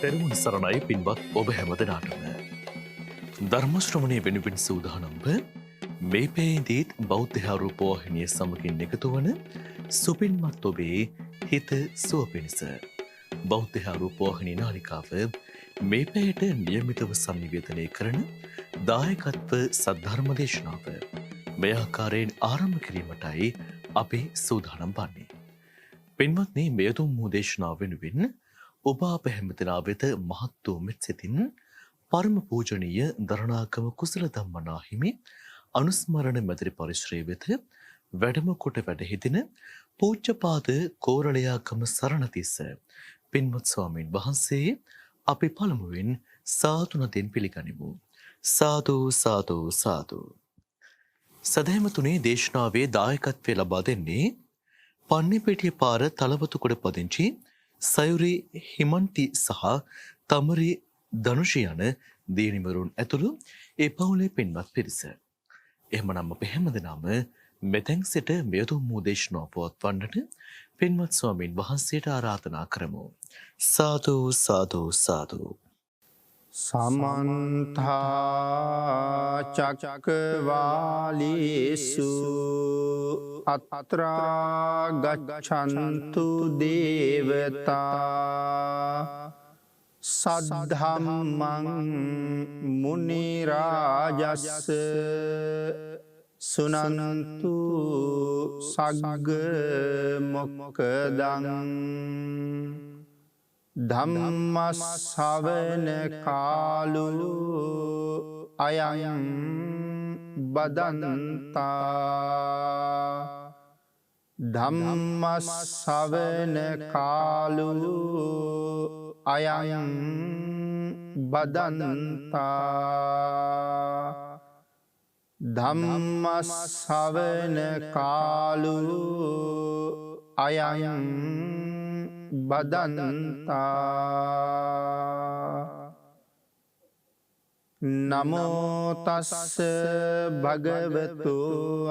තෙරුවන් සරණයි පින්වත් ඔබ හැම දෙනාටම. ධර්ම ශ්‍රවණය වෙනුවෙන් සූදානම්ව මේ පේදීත් බෞද්ධ රූපවාහිනිය සමගින් එකතු වන සුපින්වත් ඔබේ හිත සුව පිණිස බෞද්ධ රූපවාහිනී නාලිකාව මේ පැයට නියමිතව සංනිවේදනය කරන දායකත්ව සද්ධර්ම දේශනාව මේ ආකාරයෙන් ආරම්භ කිරීමටයි අපි සූදානම් වන්නේ. පින්වත්නි, මේ දුම් දේශනාව වෙනුවෙන් ඔබ අප හැමදෙනා වෙත මහත් වූ මෙත් සිතින් පරම පූජනීය දරණාගම කුසල ධම්මනා හිමි අනුස්මරණ මැදිරි පරිශ්‍රය වෙත වැඩම කොට වැඩ හිටින පූජ්‍යපාද කෝරළයාගම සරණතිස්ස පින්වත් ස්වාමීන් වහන්සේ අපි පළමුවෙන් සාදු නදින් පිළිගනිමු. සාදු සාදු සාදු. සදහැමතුනේ, දේශනාවේ දායකත්වය ලබා දෙන්නේ පන්නිපිටිය පාර තලවතුකොඩ පදිංචි සයුරි හිමන්ති සහ තමරි ධනුෂ යන දියණිවරුන් ඇතුළු ඒ පවුලේ පින්වත් පිරිස. එහෙමනම් අප හැමදෙනාම මෙතෙන් සිට මෙයතුම් වූ දේශනාව පවත්වන්නට පින්වත් ස්වාමීන් වහන්සේට ආරාධනා කරමු. සාදු සාදු සාදු. සමන්ත චක්කවාලේසු අත්‍රා ගච්ඡන්තු දේවතා සද්ධම්මං මුනි රාජස්ස සුනන්තු සග්ග මොක්ඛදං ධම්ම ශ්‍රවණ කාලෝ අයං බදන්තා ධම්ම ශ්‍රවණ කාලෝ අයං බදන්තා ධම්ම ශ්‍රවණ කාලෝ අයං බදන්තා. නමෝ තස්ස භගවතු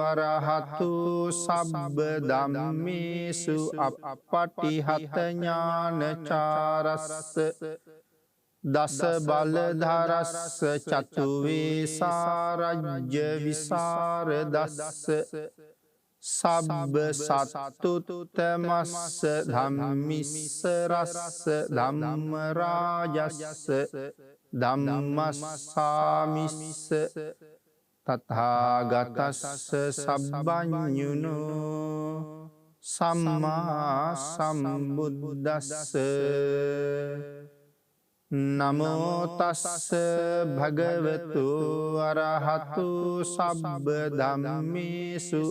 අරහතු සබ්බ ධම්මේසු අප්පටිහත ඥානචාරස්ස දස බලධරස්ස චතු වේසාරජ්‍ය විසරදස්ස සබ්බ සත්තුතමස්ස ධම්මිස්ස රස්ස ධම්ම රාජස්ස ධම්මස්සාමිස්ස තථාගතස්ස සබ්බඤුනෝ සම්මා සම්බුද්දස්ස. නමෝ තස්ස භගවතු අරහතු සබ්බ ධම්මේසු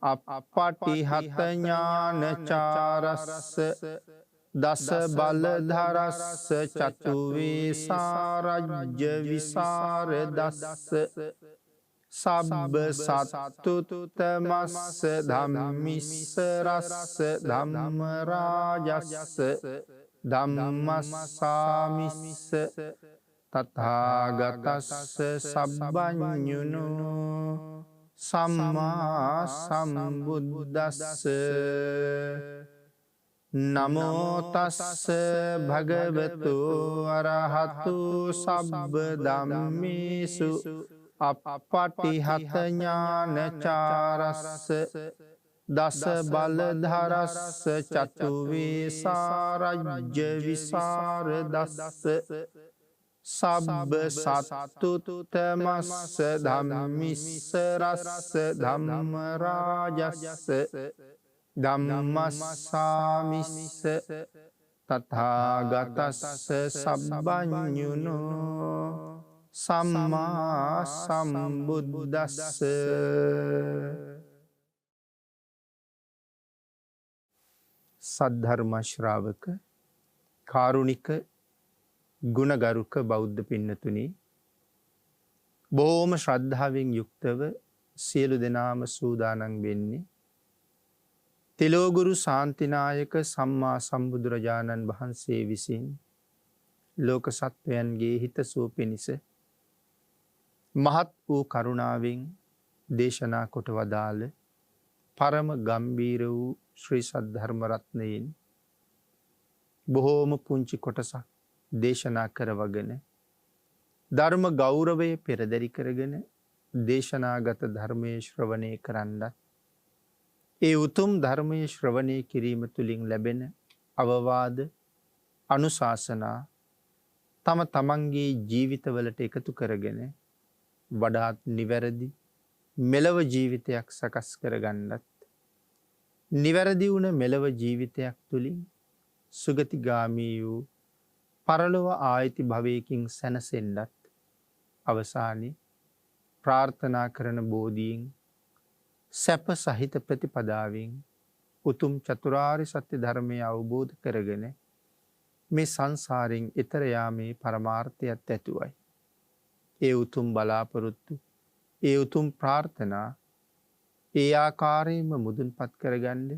අප්පටිහත ඥානචාරස්ස දස බලධරස්ස චතු වේසාරජ්‍ය විසරදස්ස සබ්බ සත්තුතමස්ස ධම්මිස්ස රස්ස ධම්ම රාජස්ස ධම්මස්සාමිස්ස තථාගතස්ස සබ්බඤුනෝ සම්මා සම්බුද්දස්ස. නමෝ තස්ස භගවතු අරහතු සබ්බ ධම්මේසු අප්පටිහත ඥානචාරස්ස දස බලධරස්ස චතු වේසාරජ්‍ය විසරදස්ස සබ්බ සත්තුතමස්ස ධම්මිස්ස රස්ස ධම්ම රාජස්ස ධම්මස්සාමිස්ස තථාගතස්ස සබ්බඤුනෝ සම්මා සම්බුද්දස්ස. සද්ධර්ම ශ්‍රාවක කාරුණික ගුණගරුක බෞද්ධ පින්නතුනි, බොහෝම ශ්‍රද්ධාවෙන් යුක්තව සියලු දෙනාම සූදානම් වෙන්නේ තිලෝගුරු ශාන්තිනායක සම්මා සම්බුදුරජාණන් වහන්සේ විසින් ලෝක සත්වයන්ගේ හිතසුව පිණිස මහත් වූ කරුණාවෙන් දේශනා කොට වදාළ පරම ගම්බීර වූ ශ්‍රී සද්ධර්ම රත්නයෙන් බොහෝම පුංචි කොටසක් දේශනා කරවගෙන ධර්ම ගෞරවය පෙරදරි කරගෙන දේශනාගත ධර්මයේ ශ්‍රවණය කරන්නත් ඒ උතුම් ධර්මයේ ශ්‍රවණය කිරීම තුළින් ලැබෙන අවවාද අනුශාසනා තම තමන්ගේ ජීවිතවලට එකතු කරගෙන වඩාත් නිවැරදි මෙලව ජීවිතයක් සකස් කරගන්නත් නිවැරදි වුණ මෙලව ජීවිතයක් තුළින් සුගතිගාමී වූ පරලොව ආයති භවයකින් සැනසෙන්නත් අවසානයේ ප්‍රාර්ථනා කරන බෝධීන් සැප සහිත ප්‍රතිපදාවෙන් උතුම් චතුරාර්ය සත්‍ය ධර්මය අවබෝධ කරගෙන මේ සංසාරයෙන් එතර යාමේ පරමාර්ථයත් ඇතුවයි. ඒ උතුම් බලාපොරොත්තු, ඒ උතුම් ප්‍රාර්ථනා ඒ ආකාරයෙන්ම මුදුන්පත් කරගන්න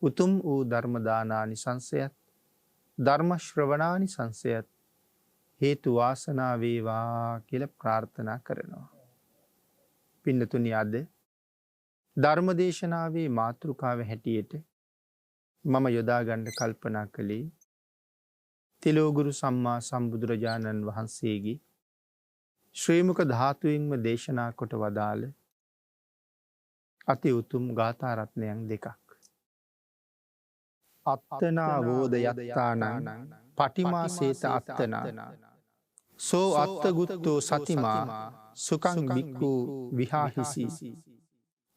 උතුම් වූ ධර්ම දානානිසංසයත් ධර්ම ශ්‍රවණානිසංසයත් හේතු වාසනා වේවා කියලා ප්‍රාර්ථනා කරනවා. පින්නතුනි, අද ධර්ම දේශනාවේ මාතෘකාව හැටියට මම යොදා ගන්න කල්පනා කළේ තිලෝගුරු සම්මා සම්බුදුරජාණන් වහන්සේගේ ශ්‍රී මුක ධාතුවෙන්ම දේශනා කොට වදාළ අති උතුම් ගාථා රත්නයන් දෙකක්. අත්තනා වෝද යත්තානං පටිමාසේත අත්තනා සෝ අත්තගුත්තෝ සතිමා සුකං බික්ඛු විහාහිසි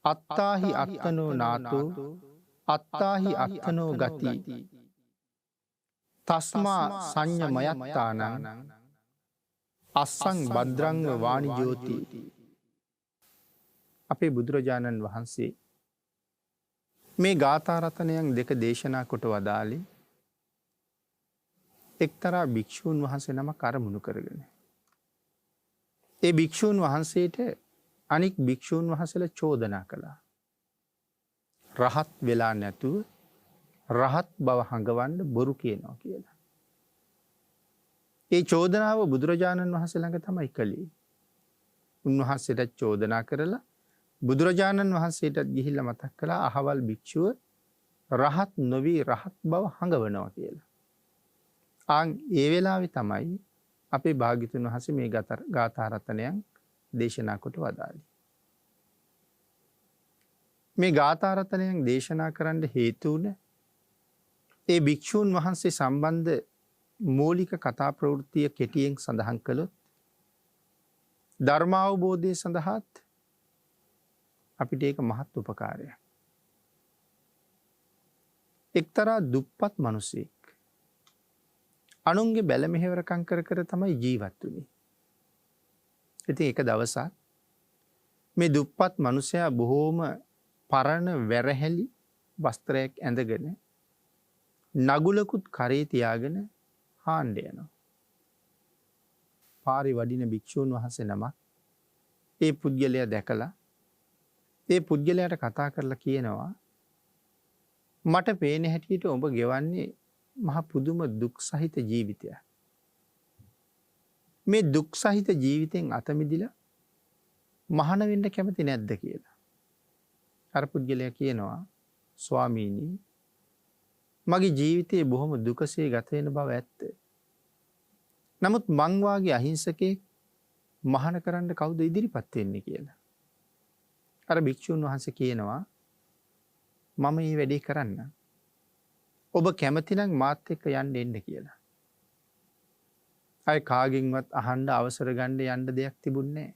අත්තාහි අත්තනෝ නාතෝ අත්තාහි අත්තනෝ ගති තස්මා සංයමයත්තානං අස්සං භද්‍රංග වාණිජෝති. අපේ බුදුරජාණන් වහන්සේ මේ ගාථා රතනයන් දෙක දේශනා කොට වදාළේ එක්තරා භික්ෂූන් වහන්සේ නමක් අරමුණු කරගෙන. ඒ භික්ෂූන් වහන්සේට අනික් භික්ෂූන් වහන්සේලා චෝදනා කළා. රහත් වෙලා නැතුව රහත් බව හඟවන්න බොරු කියනවා කියලා. ඒ චෝදනාව බුදුරජාණන් වහන්සේ ළඟ තමයි කළේ. උන්වහන්සේට චෝදනා කරලා බුදුරජාණන් වහන්සේටත් ගිහිල්ලා මතක් කළා අහවල් භික්ෂුව රහත් නොවි රහත් බව හඟවනවා කියලා. ඒ වෙලාවේ තමයි අපේ භාග්‍යතුන් වහන්සේ මේ ගාථා රත්නයන් දේශනා කොට වදාළේ. මේ ගාථා රත්නයන් දේශනා කරන්න හේතු වුණ ඒ භික්ෂූන් වහන්සේ සම්බන්ධ මූලික කතා ප්‍රවෘත්තිය කෙටියෙන් සඳහන් කළොත් ධර්මාවබෝධය සඳහාත් අපිට ඒක මහත් උපකාරයක්. එක්තරා දුප්පත් මිනිසෙක් අනුන්ගේ බැල මෙහෙවරකම් කර කර තමයි ජීවත් වුනේ. ඉතින් එක දවසක් මේ දුප්පත් මිනිසයා බොහෝම පරණ වැරහැලි වස්ත්‍රයක් ඇඳගෙන නගුලකුත් කරේ තියාගෙන හාන්ඩ යනවා. පාරේ වඩින භික්ෂූන් වහන්සේ නමක් ඒ පුද්ගලයා දැකලා ඒ පුද්ගලයාට කතා කරලා කියනවා, මට පේන හැටියට ඔබ ගෙවන්නේ මහ පුදුම දුක් සහිත ජීවිතයක්. මේ දුක් සහිත ජීවිතෙන් අත මිදිලා මහාන වෙන්න කැමති නැද්ද කියලා. අර පුද්ගලයා කියනවා, ස්වාමීනි, මගේ ජීවිතයේ බොහොම දුකසේ ගත වෙන බව ඇත්ත. නමුත් මං වාගේ අහිංසකෙක් මහාන කරන්න කවුද ඉදිරිපත් වෙන්නේ කියලා. අර භික්ෂුන් වහන්සේ කියනවා, මම මේ වැඩේ කරන්න. ඔබ කැමති නම් මාත් එක්ක යන්න එන්න කියලා. අය කාගෙන්වත් අහන්න අවසර ගන්න යන්න දෙයක් තිබුණේ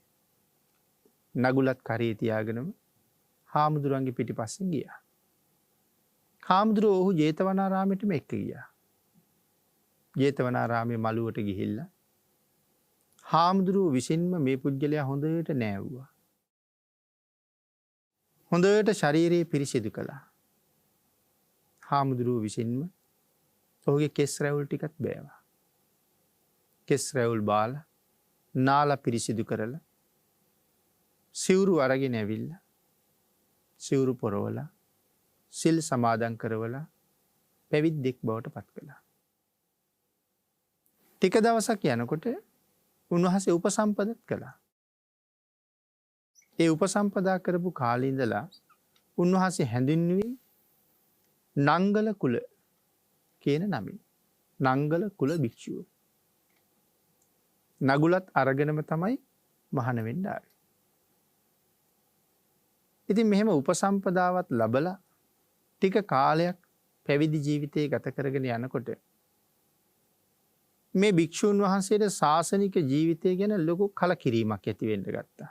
නැහැ. නගුලත් කරේ තියාගෙනම හාමුදුරන්ගේ පිටිපස්සෙන් ගියා. හාමුදුරුවෝ ඔහු ජේතවනාරාමයටම එක්ක ගියා. ජේතවනාරාමයේ මළුවට ගිහිල්ලා හාමුදුරුවෝ විසින්ම මේ පුද්ගලයා හොඳට නෑවුවා. හොඳට ශරීරයේ පිරිසිදු කළා. හාමුදුරුවෝ විසින්ම ඔහුගේ කෙස් රැවුල් ටිකත් බෑවා. කෙස් රැවුල් බාලා නාලා පිරිසිදු කරලා සිවුරු අරගෙන ඇවිල්ලා සිවුරු පොරවලා සිල් සමාදන් කරවලා පැවිද්දෙක් බවට පත් කළා. ටික දවසක් යනකොට උන්වහන්සේ උපසම්පදත් කළා. ඒ උපසම්පදා කරපු කාලේ ඉඳලා උන්වහන්සේ හැඳින්වුවේ නංගල කුල කියන නමින්. නංගල කුල භික්ෂුව. නගුලත් අරගෙනම තමයි මහාන වෙන්න ආවේ. ඉතින් මෙහෙම උපසම්පදාවත් ලබලා ටික කාලයක් පැවිදි ජීවිතේ ගත කරගෙන යනකොට මේ භික්ෂූන් වහන්සේට ශාසනික ජීවිතය ගැන ලොකු කලකිරීමක් ඇති වෙන්න ගත්තා.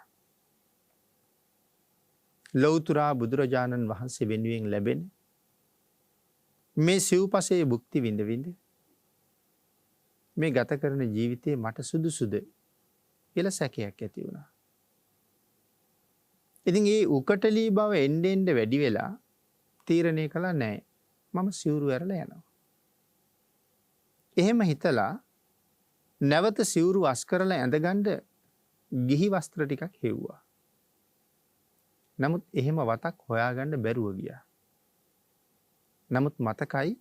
ලෞතුරා බුදුරජාණන් වහන්සේ වෙනුවෙන් ලැබෙන මේ සිව්පසේ භුක්ති විඳ විඳ මේ ගත කරන ජීවිතේ මට සුදුසුද කියලා සැකයක් ඇති වුණා. ඉතින් ඒ උකටලී බව එන්න එන්න වැඩි වෙලා තීරණය කළා නෑ මම සිවුරු ඇරලා යනවා. එහෙම හිතලා නැවත සිවුරු අස් කරලා ඇඳගන්න ගිහි වස්ත්‍ර ටිකක් හෙව්වා. නමුත් එහෙම වතක් හොයාගන්න බැරුව ගියා. නමුත් මතකයි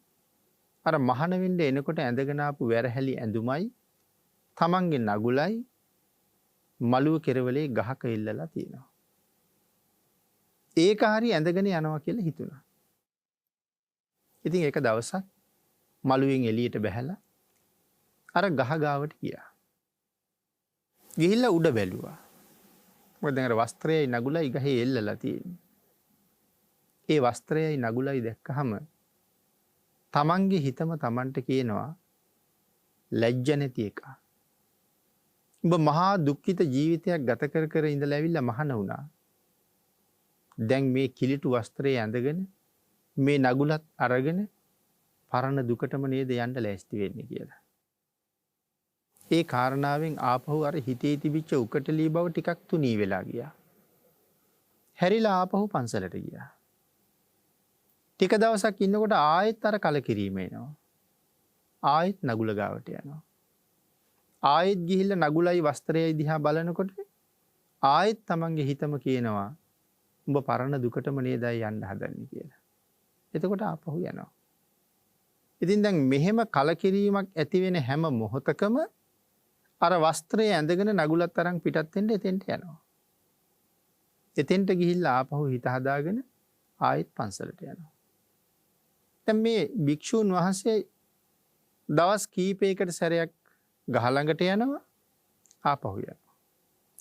අර මහාන වෙන්න එනකොට ඇඳගෙන ආපු වැරහැලි ඇඳුමයි තමන්ගේ නගුලයි මළුව කෙරවලේ ගහක ඉල්ලලා තියෙනවා. ඒක හරි ඇඳගෙන යනවා කියලා හිතුණා. ඉතින් ඒක දවසක් මළුවෙන් එළියට බැහැලා අර ගහ ගාවට ගියා. ගිහිල්ලා උඩ බැලුවා. මොකද දැන් අර වස්ත්‍රයයි නගුලයි ගහේ එල්ලලා තියෙන්නේ. ඒ වස්ත්‍රයයි නගුලයි දැක්කහම තමන්ගේ හිතම තමන්ට කියනවා ලැජ්ජ නැති එක. ඔබ මහා දුක්ඛිත ජීවිතයක් ගත කර කර ඉඳලා ඇවිල්ලා මහාන වුණා. දැන් මේ කිලිටු වස්ත්‍රය ඇඳගෙන මේ නගුලත් අරගෙන පරණ දුකටම නේද යන්න ලෑස්ති වෙන්නේ කියලා. ඒ කාරණාවෙන් ආපහු අර හිතේ තිබිච්ච උකටලී බව ටිකක් තුනී වෙලා ගියා. හැරිලා ආපහු පන්සලට ගියා. ටික දවසක් ඉන්නකොට ආයෙත් අර කලකිරීම එනවා. ආයෙත් නගුල ගාවට යනවා. ආයෙත් ගිහිල්ලා නගුලයි වස්ත්‍රයයි දිහා බලනකොට ආයෙත් තමන්ගේ හිතම කියනවා උඹ පරණ දුකටම නේදයි යන්න හදන්නේ කියලා. එතකොට ආපහු යනවා. ඉතින් දැන් මෙහෙම කලකිරීමක් ඇති වෙන හැම මොහොතකම අර වස්ත්‍රය ඇඳගෙන නගුලත් අරන් පිටත් වෙන්න එතෙන්ට යනවා. එතෙන්ට ගිහිල්ලා ආපහු හිත හදාගෙන ආයෙත් පන්සලට යනවා. දැන් මේ භික්ෂූන් වහන්සේ දවස් කීපයකට සැරයක් ගහ ළඟට යනවා ආපහු යනවා.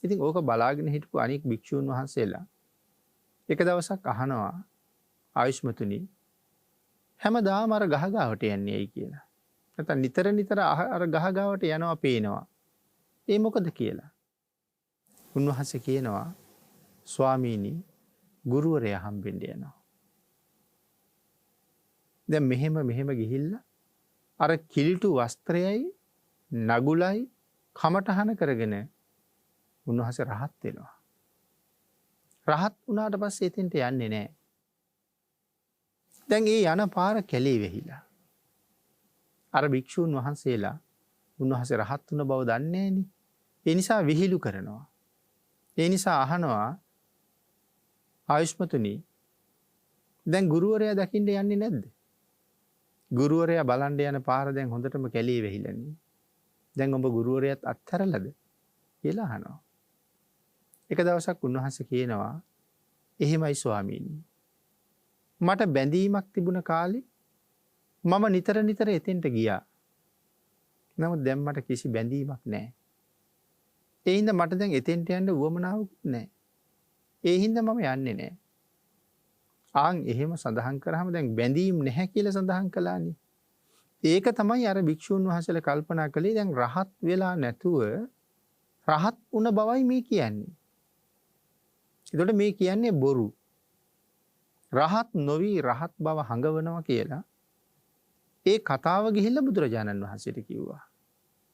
ඉතින් ඕක බලාගෙන හිටපු අනෙක් භික්ෂූන් වහන්සේලා එක දවසක් අහනවා ආයුෂ්මතුනි හැමදාම අර ගහ ගාවට යන්නේ ඇයි කියලා. නැත්නම් නිතර නිතර අර ගහ ගාවට යනවා පේනවා. ඒ මොකද කියලා. උන්වහන්සේ කියනවා ස්වාමීනි ගුරුවරයා හම්බෙන්න යනවා. දැන් මෙහෙම ගිහිල්ලා අර කිලිටු වස්ත්‍රයයි නගුලයි කමටහන කරගෙන උන්වහන්සේ රහත් වෙනවා. රහත් වුණාට පස්සේ එතෙන්ට යන්නේ නැහැ. දැන් ඒ යන පාර කැලේ වෙහිලා. අර භික්ෂූන් වහන්සේලා උන්වහන්සේ රහත් වුණ බව දන්නේ නැහෙනි. ඒ නිසා විහිළු කරනවා. ඒ නිසා අහනවා ආයුෂ්මතුනි දැන් ගුරුවරයා දකින්න යන්නේ නැද්ද? ගුරුවරයා බලන්න යන පාර දැන් හොඳටම කැලේ වෙහිලානේ. දැන් ඔබ ගුරුවරයාත් අත්හැරලාද කියලා අහනවා. එක දවසක් උන්වහන්සේ කියනවා එහෙමයි ස්වාමීනි. මට බැඳීමක් තිබුණ කාලේ මම නිතර එතෙන්ට ගියා. නමුත් දැන් මට කිසි බැඳීමක් නැහැ. ඒ හින්දා මට දැන් එතෙන්ට යන්න උවමනාවක් නැහැ. ඒ හින්දා මම යන්නේ නැහැ. ආන් එහෙම සඳහන් කරාම දැන් බැඳීම් නැහැ කියලා සඳහන් කළානේ. ඒක තමයි අර භික්ෂුන් වහන්සේලා කල්පනා කළේ දැන් රහත් වෙලා නැතුව රහත් වුණ බවයි මේ කියන්නේ. ඒකට මේ කියන්නේ බොරු. රහත් නොවි රහත් බව හඟවනවා කියලා ඒ කතාව ගිහිල්ලා බුදුරජාණන් වහන්සේට කිව්වා.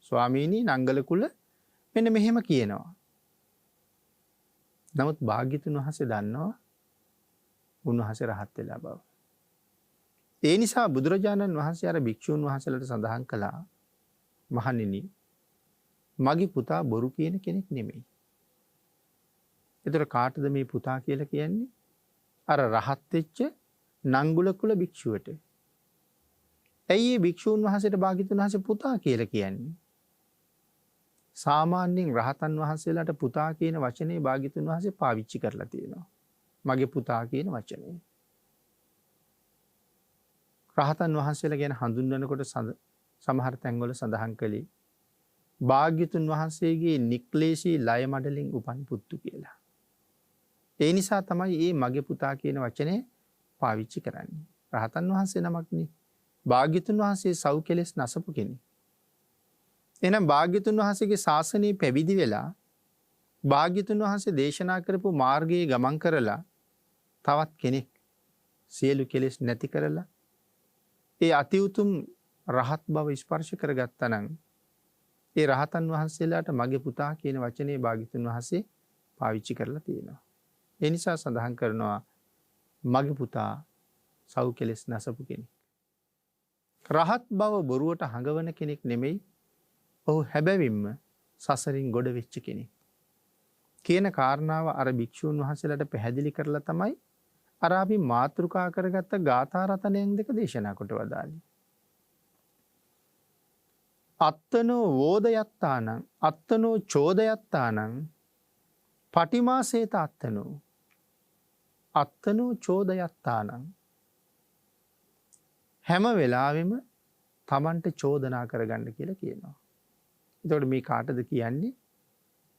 ස්වාමීනි නංගල කුල මෙන්න මෙහෙම කියනවා. නමුත් භාග්‍යතුන් වහන්සේ දන්නවා උන්වහන්සේ රහත් වෙලා බව. ඒ නිසා බුදුරජාණන් වහන්සේ අර භික්ෂුන් වහන්සේලාට සඳහන් කළා මහණෙනි මගේ පුතා බොරු කියන කෙනෙක් නෙමෙයි. ඒතර කාටද මේ පුතා කියලා කියන්නේ? අර රහත් වෙච්ච නංගුල කුල භික්ෂුවට. ඇයි මේ භික්ෂුන් වහන්සේට භාග්‍යතුන් වහන්සේ පුතා කියලා කියන්නේ? සාමාන්‍යයෙන් රහතන් වහන්සේලාට පුතා කියන වචනේ භාග්‍යතුන් වහන්සේ පාවිච්චි කරලා තියෙනවා. මගේ පුතා කියන වචනේ. රහතන් වහන්සේලා ගැන හඳුන්වනකොට සමහර තැන්වල සඳහන් කළේ භාග්‍යතුන් වහන්සේගේ නික්ලේශී ලය මඩලින් උපන් පුත්තු කියලා. ඒ නිසා තමයි ඒ මගේ පුතා කියන වචනය පාවිච්චි කරන්නේ. රහතන් වහන්සේ නමක්නේ. භාග්‍යතුන් වහන්සේ සව් කෙලෙස් නසපු කෙනෙක්. එහෙනම් භාග්‍යතුන් වහන්සේගේ ශාසනය පැවිදි වෙලා භාග්‍යතුන් වහන්සේ දේශනා කරපු මාර්ගයේ ගමන් කරලා තවත් කෙනෙක් සියලු කෙලෙස් නැති කරලා ඒ අති උතුම් රහත් බව ස්පර්ශ කරගත්තා නම් ඒ රහතන් වහන්සේලාට මගේ පුතා කියන වචනේ භාග්‍යතුන් වහන්සේ පාවිච්චි කරලා තියෙනවා. ඒ නිසා සඳහන් කරනවා මගේ පුතා සව් කෙලෙස් නසපු කෙනෙක්. රහත් බව බොරුවට හඟවන කෙනෙක් නෙමෙයි. ඔහු හැබැවින්ම සසරින් ගොඩ වෙච්ච කෙනෙක්. කියන කාරණාව අර භික්ෂූන් වහන්සේලාට පැහැදිලි කරලා තමයි අර අපි මාතෘකා කරගත්ත ගාථා රතනයන් දෙක දේශනා කොට වදාළේ. අත්තනෝ වෝදයත්තානං අත්තනෝ චෝදයත්තානං පටිමාසේත අත්තනෝ අත්තනෝ චෝදයත්තානං හැම වෙලාවෙම තමන්ට චෝදනා කරගන්න කියලා කියනවා. එතකොට මේ කාටද කියන්නේ?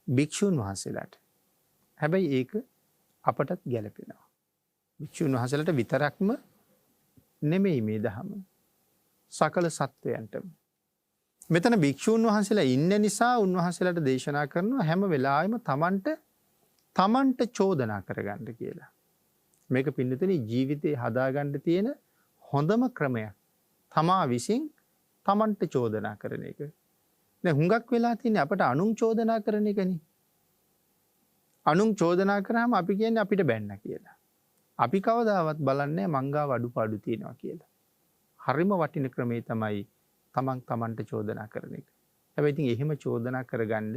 භික්ෂූන් වහන්සේලාට. හැබැයි ඒක අපටත් ගැලපෙනවා. භික්ෂූන් වහන්සේලාට විතරක්ම නෙමෙයි මේ දහම. සකල සත්වයන්ටම. මෙතන භික්ෂූන් වහන්සේලා ඉන්න නිසා උන්වහන්සේලාට දේශනා කරනවා හැම වෙලාවෙම තමන්ට චෝදනා කරගන්න කියලා. මේක පින්නතුනි ජීවිතේ හදාගන්න තියෙන හොඳම ක්‍රමයක්. තමා විසින් තමන්ට චෝදනා කරන එක. දැන් හුඟක් වෙලා තියෙන්නේ අපට අනුන් චෝදනා කරන එකනේ. අනුන් චෝදනා කරාම අපි කියන්නේ අපිට බැන්න කියලා. අපි කවදාවත් බලන්නේ මංගාව අඩුපාඩු තියෙනවා කියලා. හරිම වටින ක්‍රමේ තමයි තමන්ට චෝදනා කරන එක. හැබැයි ඉතින් එහෙම චෝදනා කරගන්න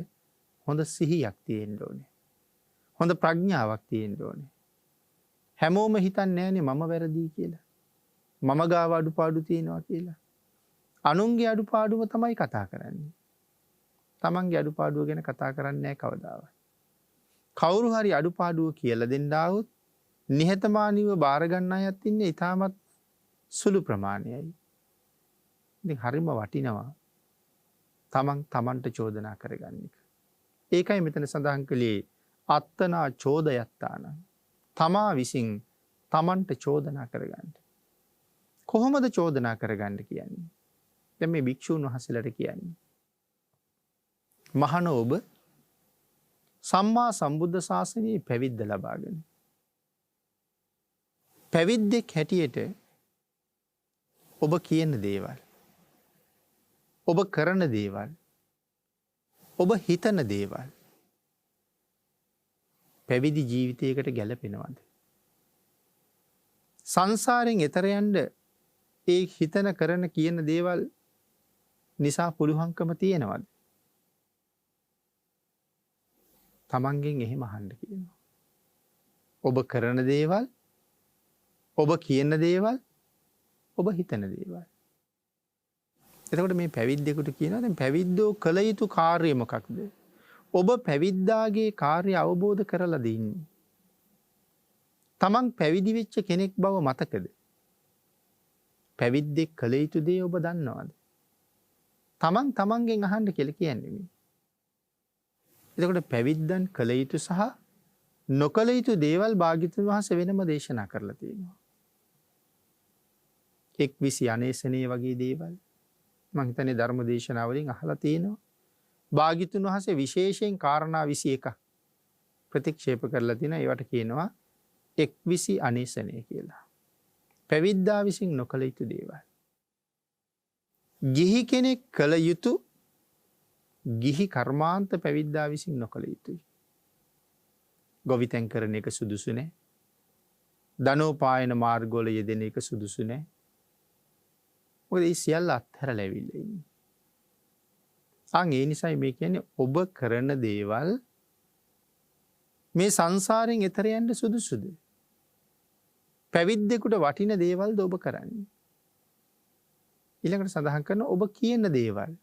හොඳ සිහියක් තියෙන්න ඕනේ. හොඳ ප්‍රඥාවක් තියෙන්න ඕනේ. හැමෝම හිතන්නේ නැහනේ මම වැරදි කියලා. මම ගාව අඩුපාඩු තියෙනවා කියලා. අනුන්ගේ අඩුපාඩුව තමයි කතා කරන්නේ. තමන්ගේ අඩුපාඩුව ගැන කතා කරන්නේ නැහැ කවදාවත්. කවුරු හරි අඩුපාඩුව කියලා දෙන්න આવොත් නිහතමානීව බාර ගන්න අයත් ඉන්නේ ඊටමත් සුළු ප්‍රමාණයයි. ඉතින් හරිම වටිනවා තමන්ට චෝදනා කරගන්න එක. ඒකයි මෙතන සඳහන් කළේ අත්තනා චෝදයත්තාන. තමා විසින් තමන්ට චෝදනා කරගන්න. කොහොමද චෝදනා කරගන්න කියන්නේ? දැන් මේ භික්ෂූන් වහන්සේලාට කියන්නේ මහණ ඔබ සම්මා සම්බුද්ධ ශාසනයේ පැවිද්ද ලබාගෙන පැවිද්දෙක් හැටියට ඔබ කියන දේවල් ඔබ කරන දේවල් ඔබ හිතන දේවල් පැවිදි ජීවිතයකට ගැලපෙනවද? සංසාරයෙන් එතර යන්න ඒ හිතන කරන කියන දේවල් නිසා පුළුවන්කම තියෙනවද? තමන්ගෙන් එහෙම අහන්න කියනවා. ඔබ කරන දේවල් ඔබ කියන දේවල් ඔබ හිතන දේවල්. එතකොට මේ පැවිද්දෙකුට කියනවා දැන් පැවිද්දෝ කළ යුතු කාර්යය මොකක්ද? ඔබ පැවිද්දාගේ කාර්ය අවබෝධ කරලා දෙන්නේ. තමන් පැවිදි වෙච්ච කෙනෙක් බව මතකද? පැවිද්දෙක් කළ යුතු දේ ඔබ දන්නවද? තමන්ගෙන් අහන්න කියලා කියන්නේ මේ. එතකොට පැවිද්දන් කළ යුතු සහ නොකළ යුතු දේවල් භාග්‍යවතුන් වහන්සේ වෙනම දේශනා කරලා තියෙනවා. එක්විසි අනේසනේ වගේ දේවල් මම හිතන්නේ ධර්ම දේශනාවලින් අහලා තියෙනවා. භාග්‍යවතුන් වහන්සේ විශේෂයෙන් කාරණා 21ක් ප්‍රතික්ෂේප කරලා තිනවා. ඒවට කියනවා එක්විසි අනේසනේ කියලා. පැවිද්දා විසින් නොකළ යුතු දේවල්. ගිහි කෙනෙක් කළ යුතු ගිහි කර්මාන්ත පැවිද්දා විසින් නොකළ යුතුයි. ගොවිතැන් කරන එක සුදුසු නැහැ. ධනෝපායන මාර්ගවල යෙදෙන එක සුදුසු නැහැ. මොකද ඒ සියල්ල අත්හැරලා ඇවිල්ලා ඉන්නේ. ඒ නිසායි මේ කියන්නේ ඔබ කරන දේවල් මේ සංසාරයෙන් එතර යන්න සුදුසුද? පැවිද්දෙකුට වටින දේවල්ද ඔබ කරන්නේ? ඊළඟට සඳහන් කරන ඔබ කියන දේවල්.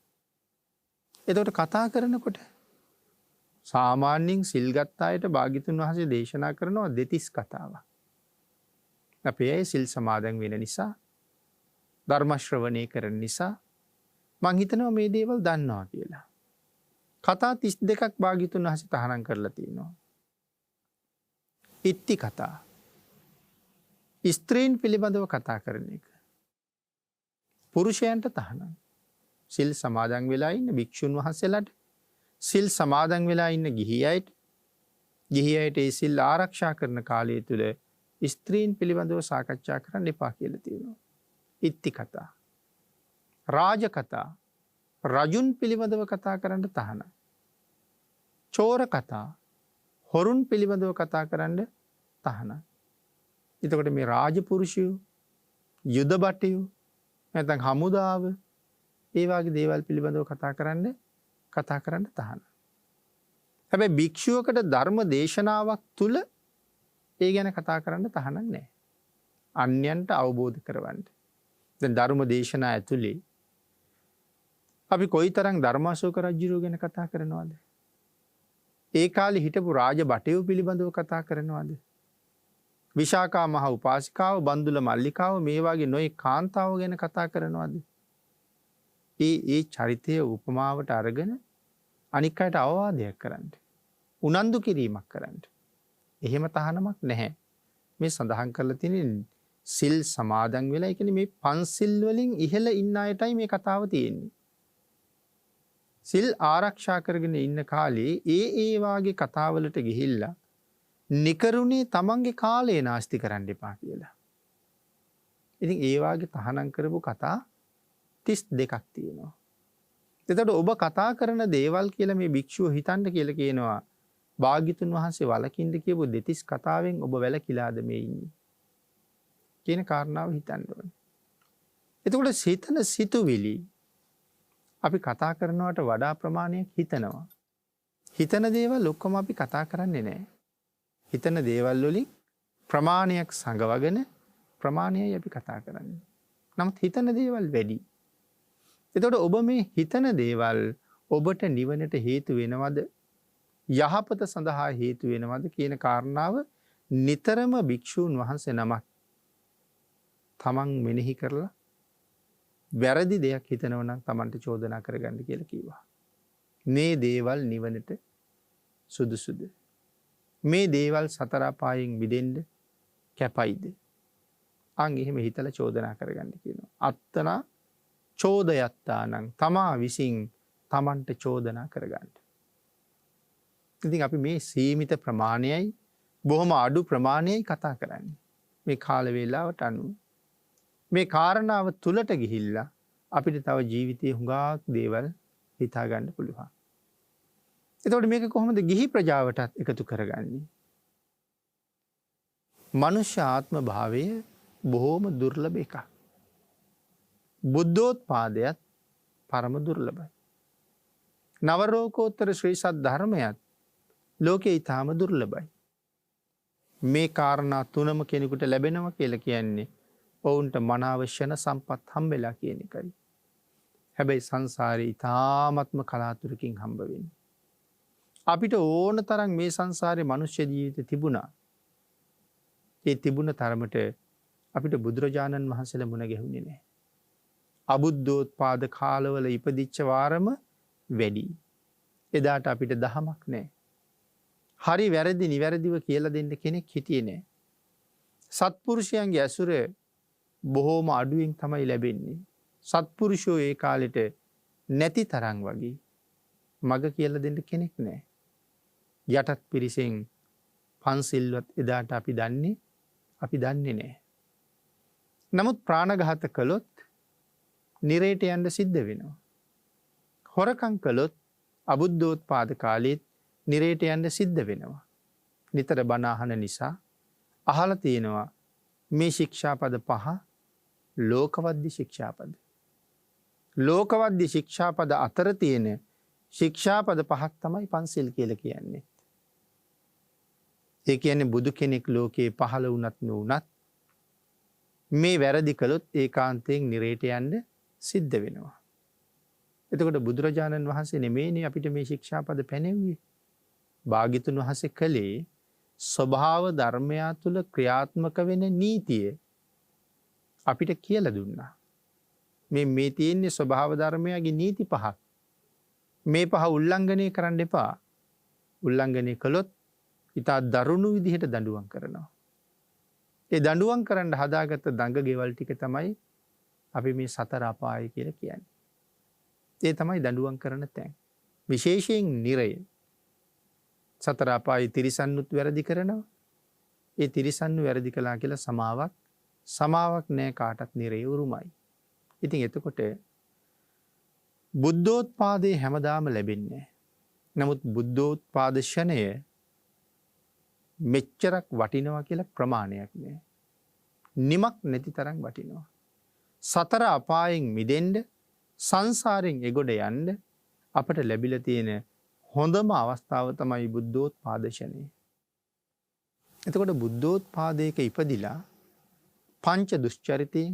එතකොට කතා කරනකොට සාමාන්‍යයෙන් සිල් ගත්ත අයට භාග්‍යවතුන් වහන්සේ දේශනා කරනවා දෙතිස් කතාවක්. අපි ඒ සිල් සමාදන් වෙන නිසා ධර්ම ශ්‍රවණය කරන නිසා මං හිතනවා මේ දේවල් දන්නවා කියලා. කතා 32ක් භාග්‍යතුන් වහන්සේ තහනම් කරලා තියෙනවා. ඉත්ති කතා. ස්ත්‍රීන් පිළිබඳව කතා කරන එක. පුරුෂයන්ට තහනම්. සිල් සමාදන් වෙලා ඉන්න භික්ෂුන් වහන්සේලාට, සිල් සමාදන් වෙලා ඉන්න ගිහි අයට ඒ සිල් ආරක්ෂා කරන කාලය තුළ ස්ත්‍රීන් පිළිබඳව සාකච්ඡා කරන්න එපා කියලා තියෙනවා. ඉත්ති කතා. රාජ කතා. රජුන් පිළිබඳව කතා කරන්න තහනම්. චෝර කතා. හොරුන් පිළිබඳව කතා කරන්න තහනම්. එතකොට මේ රාජපුරුෂයෝ, යුද බටයෝ, නැත්නම් හමුදාව, ඒ වගේ දේවල් පිළිබඳව කතා කරන්න තහනම්. හැබැයි භික්ෂුවකට ධර්ම දේශනාවක් තුල ඒ ගැන කතා කරන්න තහනම් නැහැ. අන්‍යයන්ට අවබෝධ කරවන්න. දැන් ධර්ම දේශනා ඇතුලේ අපි කොයිතරම් ධර්මාශෝක රජුරෝ ගැන කතා කරනවද? ඒ කාලේ හිටපු රාජ බටයෝ පිළිබඳව කතා කරනවද? විශාකා මහ උපාසිකාව, බන්දුල මල්ලිකාව, මේ වගේ නොයේ කාන්තාව ගැන කතා කරනවද? ඒ චරිතය උපමාවට අරගෙන අනික් අයට අවවාදයක් කරන්න. උනන්දු කිරීමක් කරන්න. එහෙම තහනමක් නැහැ. මේ සඳහන් කරලා තියෙන සිල් සමාදන් වෙලා, ඒ කියන්නේ මේ පන්සිල් වලින් ඉහළ ඉන්න අයටයි මේ කතාව තියෙන්නේ. සිල් ආරක්ෂා කරගෙන ඉන්න කාලේ ඒ වාගේ කතාවලට ගිහිල්ලා නිකරුණේ තමන්ගේ කාලය නාස්ති කරන්න එපා කියලා. ඉතින් ඒ වාගේ තහනම් කරපු කතා 32ක් තියෙනවා. එතකොට ඔබ කතා කරන දේවල් කියලා මේ භික්ෂුව හිතන්න කියලා කියනවා. භාග්‍යතුන් වහන්සේ වලකින්ද කියපු දෙතිස් කතාවෙන් ඔබ වැළකීලාද මේ ඉන්නේ කියන කාරණාව හිතන්න ඕනේ. එතකොට සිතන සිතුවිලි අපි කතා කරනවට වඩා ප්‍රමාණයක් හිතනවා. හිතන දේවල් ඔක්කොම අපි කතා කරන්නේ නැහැ. හිතන දේවල් වලින් ප්‍රමාණයක් සංගවගෙන ප්‍රමාණයයි අපි කතා කරන්නේ. නමුත් හිතන දේවල් වැඩි. එතකොට ඔබ මේ හිතන දේවල් ඔබට නිවනට හේතු වෙනවද? යහපත සඳහා හේතු වෙනවද කියන කාරණාව නිතරම භික්ෂූන් වහන්සේ නමක් තමන් මෙනෙහි කරලා වැරදි දෙයක් හිතනවා නම් තමන්ට චෝදනා කරගන්න කියලා කිව්වා. මේ දේවල් නිවනට සුදුසුද? මේ දේවල් සතර අපායෙන් මිදෙන්න කැපයිද? අන් එහෙම හිතලා චෝදනා කරගන්න කියනවා. අත්තනා චෝදයත්තානං, තමා විසින් තමන්ට චෝදනා කරගන්න. ඉතින් අපි මේ සීමිත ප්‍රමාණයයි, බොහොම අඩු ප්‍රමාණයයි කතා කරන්නේ. මේ කාල වේලාවට අනුව මේ කාරණාව තුලට ගිහිල්ලා අපිට තව ජීවිතයේ හුඟක් දේවල් හිතා ගන්න පුළුවන්. එතකොට මේක කොහොමද ගිහි ප්‍රජාවටත් එකතු කරගන්නේ? මනුෂ්‍ය ආත්ම භාවය බොහොම දුර්ලභ එකක්. බුද්ධෝත්පාදයත් පරම දුර්ලභයි. නවරෝකෝත්තර ශ්‍රී සත් ධර්මයත් ලෝකේ ඊටාම දුර්ලභයි. මේ කාරණා තුනම කෙනෙකුට ලැබෙනවා කියලා කියන්නේ ඔවුන්ට මනාවශ්‍යන සම්පත් හම්බෙලා කියන එකයි. හැබැයි සංසාරේ ඊටාමත්ම කලාතුරකින් හම්බ වෙන්නේ. අපිට ඕන තරම් මේ සංසාරේ මනුෂ්‍ය ජීවිත තිබුණා. ඒ තිබුණ තරමට අපිට බුදුරජාණන් වහන්සේලා මුණ ගැහුනේ නැහැ. අබුද්ධෝත්පාද කාලවල ඉපදිච්ච වාරම වැඩි. එදාට අපිට දහමක් නැහැ. හරි වැරදි නිවැරදිව කියලා දෙන්න කෙනෙක් හිටියේ නැහැ. සත්පුරුෂයන්ගේ ඇසුර බොහෝම අඩුවෙන් තමයි ලැබෙන්නේ. සත්පුරුෂෝ ඒ කාලෙට නැති තරම් වගේ මග කියලා දෙන්න කෙනෙක් නැහැ. යටත් පිරිසෙන් පන්සිල්වත් එදාට අපි දන්නේ නැහැ. නමුත් ප්‍රාණඝාත කළොත් නිරේට යන්න සිද්ධ වෙනවා. හොරකම් කළොත් අබුද්ධෝත්පාද කාලෙත් නිරේට යන්න සිද්ධ වෙනවා. නිතර බණ අහන නිසා අහලා තියෙනවා මේ ශික්ෂාපද 5 ලෝකවද්‍ය ශික්ෂාපද. ලෝකවද්‍ය ශික්ෂාපද අතර තියෙන ශික්ෂාපද 5ක් තමයි පන්සිල් කියලා කියන්නේ. ඒ කියන්නේ බුදු කෙනෙක් ලෝකේ පහළ වුණත් නොවුණත් මේ වැරදි කළොත් ඒකාන්තයෙන් නිරේට යන්න සිද්ධ වෙනවා. එතකොට බුදුරජාණන් වහන්සේ නෙමෙයිනේ අපිට මේ ශික්ෂාපද පැනෙව්වේ. භාග්‍යතුන් වහන්සේ කලේ ස්වභාව ධර්මයා තුළ ක්‍රියාත්මක වෙන නීතිය අපිට කියලා දුන්නා. මේ තියෙන්නේ ස්වභාව ධර්මයාගේ නීති 5ක්. මේ පහ උල්ලංඝනය කරන්න එපා. උල්ලංඝනය කළොත් ඉතා දරුණු විදිහට දඬුවම් කරනවා. ඒ දඬුවම් කරන්න හදාගත්ත දඟ ගෙවල් ටික තමයි අපි මේ සතර අපාය කියලා කියන්නේ. ඒ තමයි දඬුවම් කරන තැන්. විශේෂයෙන් නිරය. සතර අපායේ තිරිසන්නුත් වැරදි කරනවා. ඒ තිරිසන්නු වැරදි කළා කියලා සමාවක් නෑ කාටත් නිරේ උරුමයි. ඉතින් එතකොට බුද්ධෝත්පාදේ හැමදාම ලැබෙන්නේ. නමුත් බුද්ධෝත්පාද ක්ෂණය මෙච්චරක් වටිනවා කියලා ප්‍රමාණයක් නෑ. නිමක් නැති තරම් වටිනවා. සතර අපායෙන් මිදෙන්න සංසාරයෙන් එගොඩ යන්න අපට ලැබිලා තියෙන හොඳම අවස්ථාව තමයි බුද්ධෝත්පාද ක්ෂණය. එතකොට බුද්ධෝත්පාදයක ඉපදිලා පංච දුෂ්චරිතයෙන්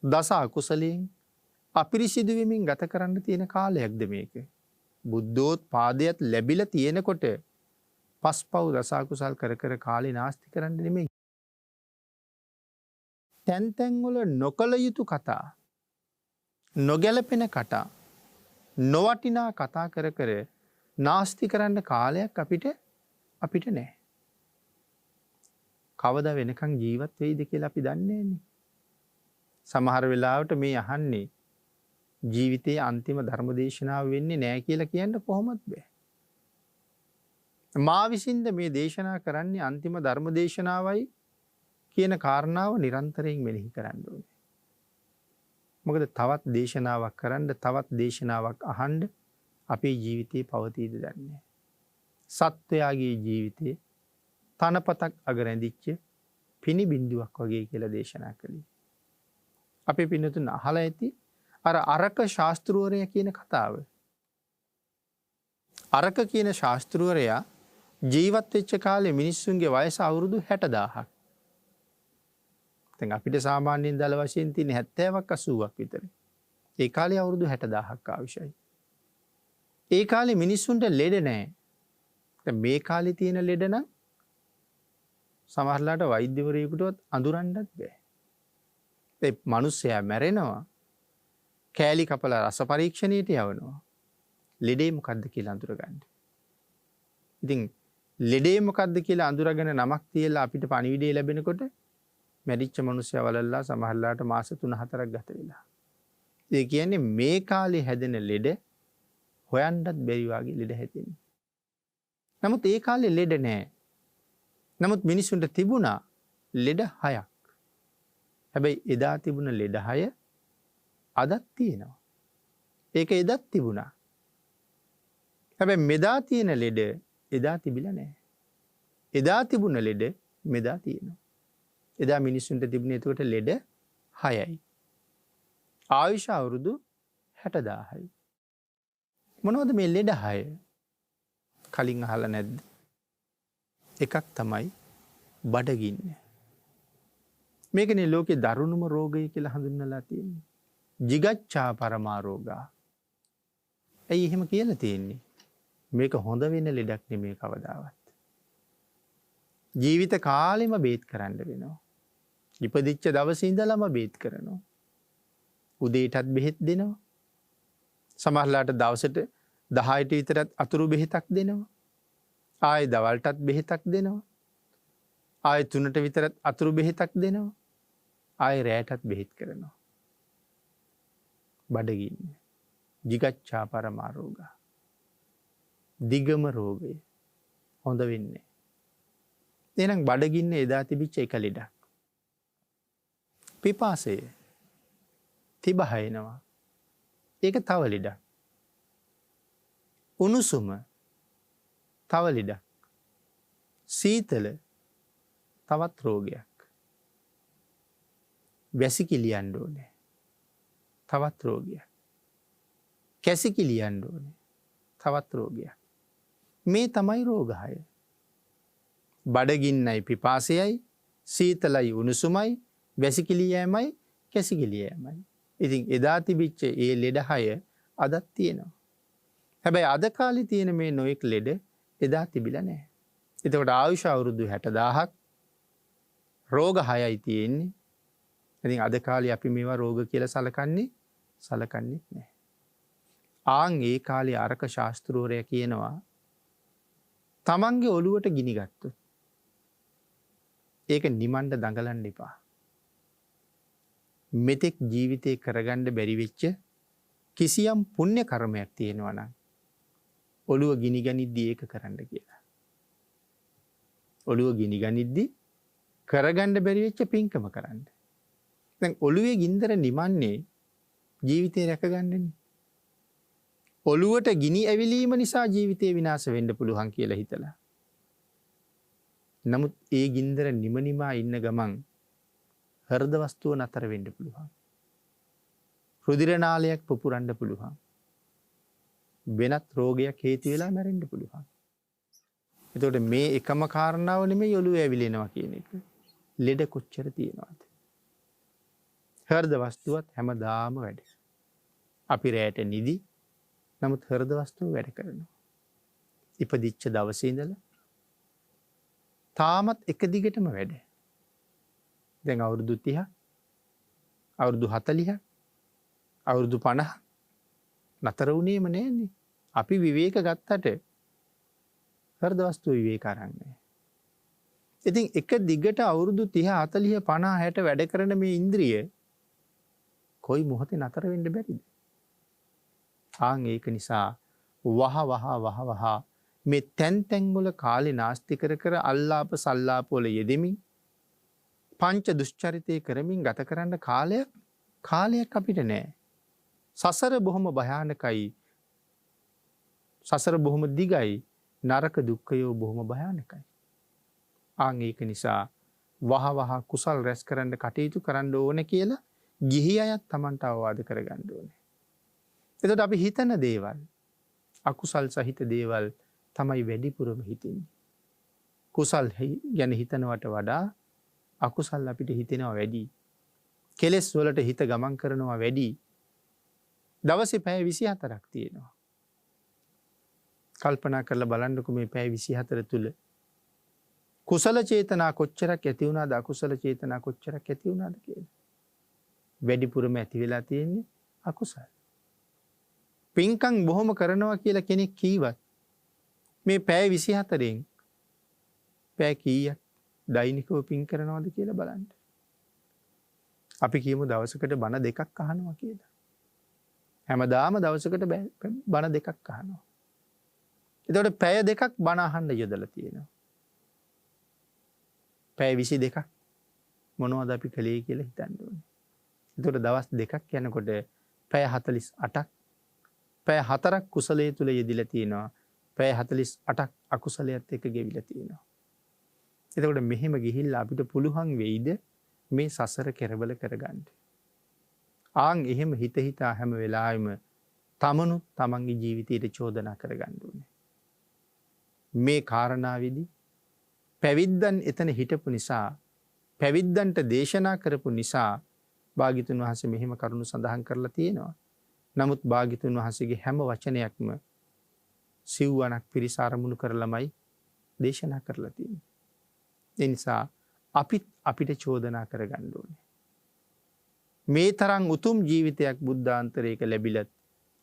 දස අකුසලයෙන් අපිරිසිදු වෙමින් ගත කරන්න තියෙන කාලයක්ද මේක. බුද්ධෝත්පාදයට ලැබිලා තියෙනකොට පස්පව් දස අකුසල් කර කර කාලේ නාස්ති කරන්න නෙමෙයි. තැන් තැන් වල නොකල යුතු කතා, නොගැලපෙන කතා, නොවටිනා කතා කර කර නාස්ති කරන්න කාලයක් අපිට නැහැ. කවදා වෙනකන් ජීවත් වෙයිද කියලා අපි දන්නේ නැහැ. සමහර වෙලාවට මේ අහන්නේ ජීවිතයේ අන්තිම ධර්ම දේශනාව වෙන්නේ නැහැ කියලා කියන්න කොහොමද බෑ. මා විසින්ද මේ දේශනා කරන්නේ අන්තිම ධර්ම දේශනාවයි කියන කාරණාව නිරන්තරයෙන් මෙනෙහි කරන්න ඕනේ. මොකද තවත් දේශනාවක් කරන්න, තවත් දේශනාවක් අහන්න අපේ ජීවිතේ පවතීද දන්නේ නැහැ. සත්වයාගේ ජීවිතේ තනපතක් අගරැඳිච්ච පිණි බින්දුවක් වගේ කියලා දේශනා කළේ. අපේ පින්නතුන් අහලා ඇති අර අරක ශාස්ත්‍රවරයා කියන කතාව. අරක කියන ශාස්ත්‍රවරයා ජීවත් වෙච්ච කාලේ මිනිස්සුන්ගේ වයස අවුරුදු 60000ක්. දැන් අපිට සාමාන්‍යයෙන් දල වශයෙන් තියෙන 70ක් 80ක් විතර. ඒ කාලේ අවුරුදු 60000ක් අවශ්‍යයි. ඒ කාලේ මිනිස්සුන්ට ලෙඩ නැහැ. දැන් මේ කාලේ තියෙන ලෙඩ නම් සමහරලාට වෛද්‍යවරයෙකුටවත් අඳුරන්නත් බෑ. ඒ මිනිස්සයා මැරෙනවා. කෑලි කපලා රස පරීක්ෂණයට යවනවා. ලෙඩේ මොකද්ද කියලා අඳුරගන්න. ඉතින් ලෙඩේ මොකද්ද කියලා අඳුරගෙන නමක් තියලා අපිට පණිවිඩය ලැබෙනකොට මැරිච්ච මිනිස්සයා වලල්ලා සමහරලාට මාස 3-4ක් ගත වෙලා. ඒ කියන්නේ මේ කාලේ හැදෙන ලෙඩ හොයන්නත් බැරි වගේ ලෙඩ හැදෙන්නේ. නමුත් ඒ කාලේ ලෙඩ නැහැ. නමුත් මිනිසුන්ට තිබුණා ලෙඩ 6ක්. හැබැයි එදා තිබුණ ලෙඩ 6 අදත් තියෙනවා. ඒක එදත් තිබුණා. හැබැයි මෙදා තියෙන ලෙඩ එදා තිබිලා නැහැ. එදා තිබුණ ලෙඩ මෙදා තියෙනවා. එදා මිනිසුන්ට තිබුණේ එතකොට ලෙඩ 6යි. ආයුෂ අවුරුදු 60000යි. මොනවද මේ ලෙඩ 6? කලින් අහලා නැද්ද? එකක් තමයි බඩගින්න. මේකනේ ලෝකේ දරුණුම රෝගය කියලා හඳුන්වලා තියෙන්නේ. jigaccha parama roga. ඇයි එහෙම කියලා තියෙන්නේ? මේක හොඳ වෙන ලෙඩක් නෙමෙයි කවදාවත්. ජීවිත කාලෙම බේත් කරන්න වෙනවා. ඉපදිච්ච දවසේ ඉඳලම බේත් කරනවා. උදේටත් බෙහෙත් දෙනවා. සමහරලාට දවසට 10ට විතරත් අතුරු බෙහෙතක් දෙනවා. ආයෙ දවල්ටත් බෙහෙතක් දෙනවා. ආයෙ 3ට විතරත් අතුරු බෙහෙතක් දෙනවා. ආයෙ රැයටත් බෙහෙත් කරනවා. බඩගින්න. jigaccha parama roga. දිගම රෝගය. හොඳ වෙන්නේ. එහෙනම් බඩගින්න එදා තිබිච්ච එක ලෙඩක්. පිපාසය තිබහ එනවා. ඒක තව ලෙඩක්. උණුසුම තව ලෙඩක්. සීතල තවත් රෝගයක්. වැසිකිලියන්න ඕනේ. තවත් රෝගයක්. කැසිකිලියන්න ඕනේ. තවත් රෝගයක්. මේ තමයි රෝග 6. බඩගින්නයි පිපාසයයි සීතලයි උණුසුමයි වැසිකිලියෑමයි කැසිකිලියෑමයි. ඉතින් එදා තිබිච්ච ඒ ලෙඩ 6 අදත් තියෙනවා. හැබැයි අද කාලේ තියෙන මේ නොයෙක් ලෙඩ එදා තිබිලා නැහැ. එතකොට ආයුෂ අවුරුදු 60000ක් රෝග 6යි තියෙන්නේ. ඉතින් අද කාලේ අපි මේවා රෝග කියලා සලකන්නේ නැහැ. ආං ඒ කාලේ අරක ශාස්තෘවරය කියනවා තමන්ගේ ඔළුවට ගිනිගත්තු. ඒක නිමන්ඩ දඟලන්න එපා. මෙතෙක් ජීවිතය කරගණ්ඩ බැරිවෙච්ච කිසියම් පුුණ්‍ය කර්මයක් තියෙනවනම් ඔළුව ගිනිගනිද්දී ඒක කරන්න කියලා. ඔළුව ගිනිගනිද්දි කරගණ්ඩ බැරිවෙච්ච පින්කම කරන්න. දැන් ඔළුවේ ගින්දර නිමන්නේ ජීවිතය රැකගණ්ඩන. ඔළුවට ගිනි ඇවිලීම නිසා ජීවිතය විනාස වෙන්ඩ පුළුවන් කියලා හිතලා. නමුත් ඒ ගින්දර නිමනිමා ඉන්න ගමන් හර්ද වස්තුව නතර වෙන්ඩ පුළුවන්. රුදිරනාලයක් පුපුරන්ඩ පුළුවන්. වෙනත් රෝගයක් හේතු වෙලා මැරෙන්ඩ පුළුවන්. එතකොට මේ එකම කාරණාව නෙමෙයි ඔළුව ඇවිලෙනවා කියන එක. ලෙඩ කොච්චර තියෙනවද? හෘද වස්තුවත් හැමදාම වැඩ. අපි රැට නිදි නමුත් හෘද වස්තුව වැඩ කරනවා. ඉපදිච්ච දවසේ ඉඳලා තාමත් එක දිගටම වැඩ. දැන් අවුරුදු 30 අවුරුදු 40 අවුරුදු 50 නතර වුණේම නෑනේ. අපි විවේක ගත්තට හෘද වස්තුව විවේක අරන් නෑ. ඉතින් එක දිගට අවුරුදු 30 40 50 60 වැඩ කරන මේ ඉන්ද්‍රිය කොයි මොහොතේ නතර වෙන්න බැරිද? ආන් ඒක නිසා වහ මේ තැන් වල කාලේ නාස්ති කර අල්ලාප සල්ලාප වල යෙදෙමින් පංච දුෂ්චරිතය කරමින් ගත කරන්න කාලයක් අපිට නෑ. සසර බොහොම භයානකයි. සසර බොහොම දිගයි. නරක දුක්ඛයෝ බොහොම භයානකයි. ආන් ඒක නිසා වහ කුසල් රැස් කරන්න කටයුතු කරන්න ඕන කියලා ගිහි අයත් Tamanට අවවාද කරගන්න ඕනේ. එතකොට අපි හිතන දේවල් අකුසල් සහිත දේවල් තමයි වැඩිපුරම හිතන්නේ. කුසල් ගැන හිතනවට වඩා අකුසල් අපිට හිතෙනවා වැඩි. කෙලෙස් වලට හිත ගමන් කරනවා වැඩි. දවසේ පැය 24ක් තියෙනවා. කල්පනා කරලා බලන්නකො මේ පැය 24 තුල කුසල චේතනා කොච්චරක් ඇති වුණාද අකුසල චේතනා කොච්චරක් ඇති වුණාද කියලා. වැඩිපුරම ඇති වෙලා තියෙන්නේ අකුසල. පින්කම් බොහොම කරනවා කියලා කෙනෙක් කීවත් මේ පැය 24න් පැය කීයක් දෛනිකව පින් කරනවද කියලා බලන්න. අපි කියමු දවසකට බණ දෙකක් අහනවා කියලා. හැමදාම දවසකට බණ දෙකක් අහනවා. එතකොට පැය දෙකක් බණ අහන්න යොදලා තියෙනවා. පැය 22ක් මොනවද අපි කළේ කියලා හිතන්න ඕනේ. එතකොට දවස් දෙකක් යනකොට පැය 48ක් පැය 4ක් කුසලයේ තුල යෙදිලා තියෙනවා. පැය 48ක් අකුසලයට එක ගෙවිලා තියෙනවා. එතකොට මෙහෙම ගිහිල්ලා අපිට පුළුවන් වෙයිද මේ සසර කෙරවල කරගන්න. ආන් එහෙම හිතා හැම වෙලාවෙම තමනුත් තමන්ගේ ජීවිතයට චෝදනා කරගන්න ඕනේ. මේ කාරණාවේදී පැවිද්දන් එතන හිටපු නිසා පැවිද්දන්ට දේශනා කරපු නිසා භාග්‍යතුන් වහන්සේ මෙහෙම කරුණු සඳහන් කරලා තියෙනවා. නමුත් භාග්‍යතුන් වහන්සේගේ හැම වචනයක්ම සිව්වනක් පිරිස අරමුණු කරලමයි දේශනා කරලා තියෙන්නේ. ඒ නිසා අපිට චෝදනා කරගන්න ඕනේ. මේ තරම් උතුම් ජීවිතයක් බුද්ධාන්තරයක ලැබිලත්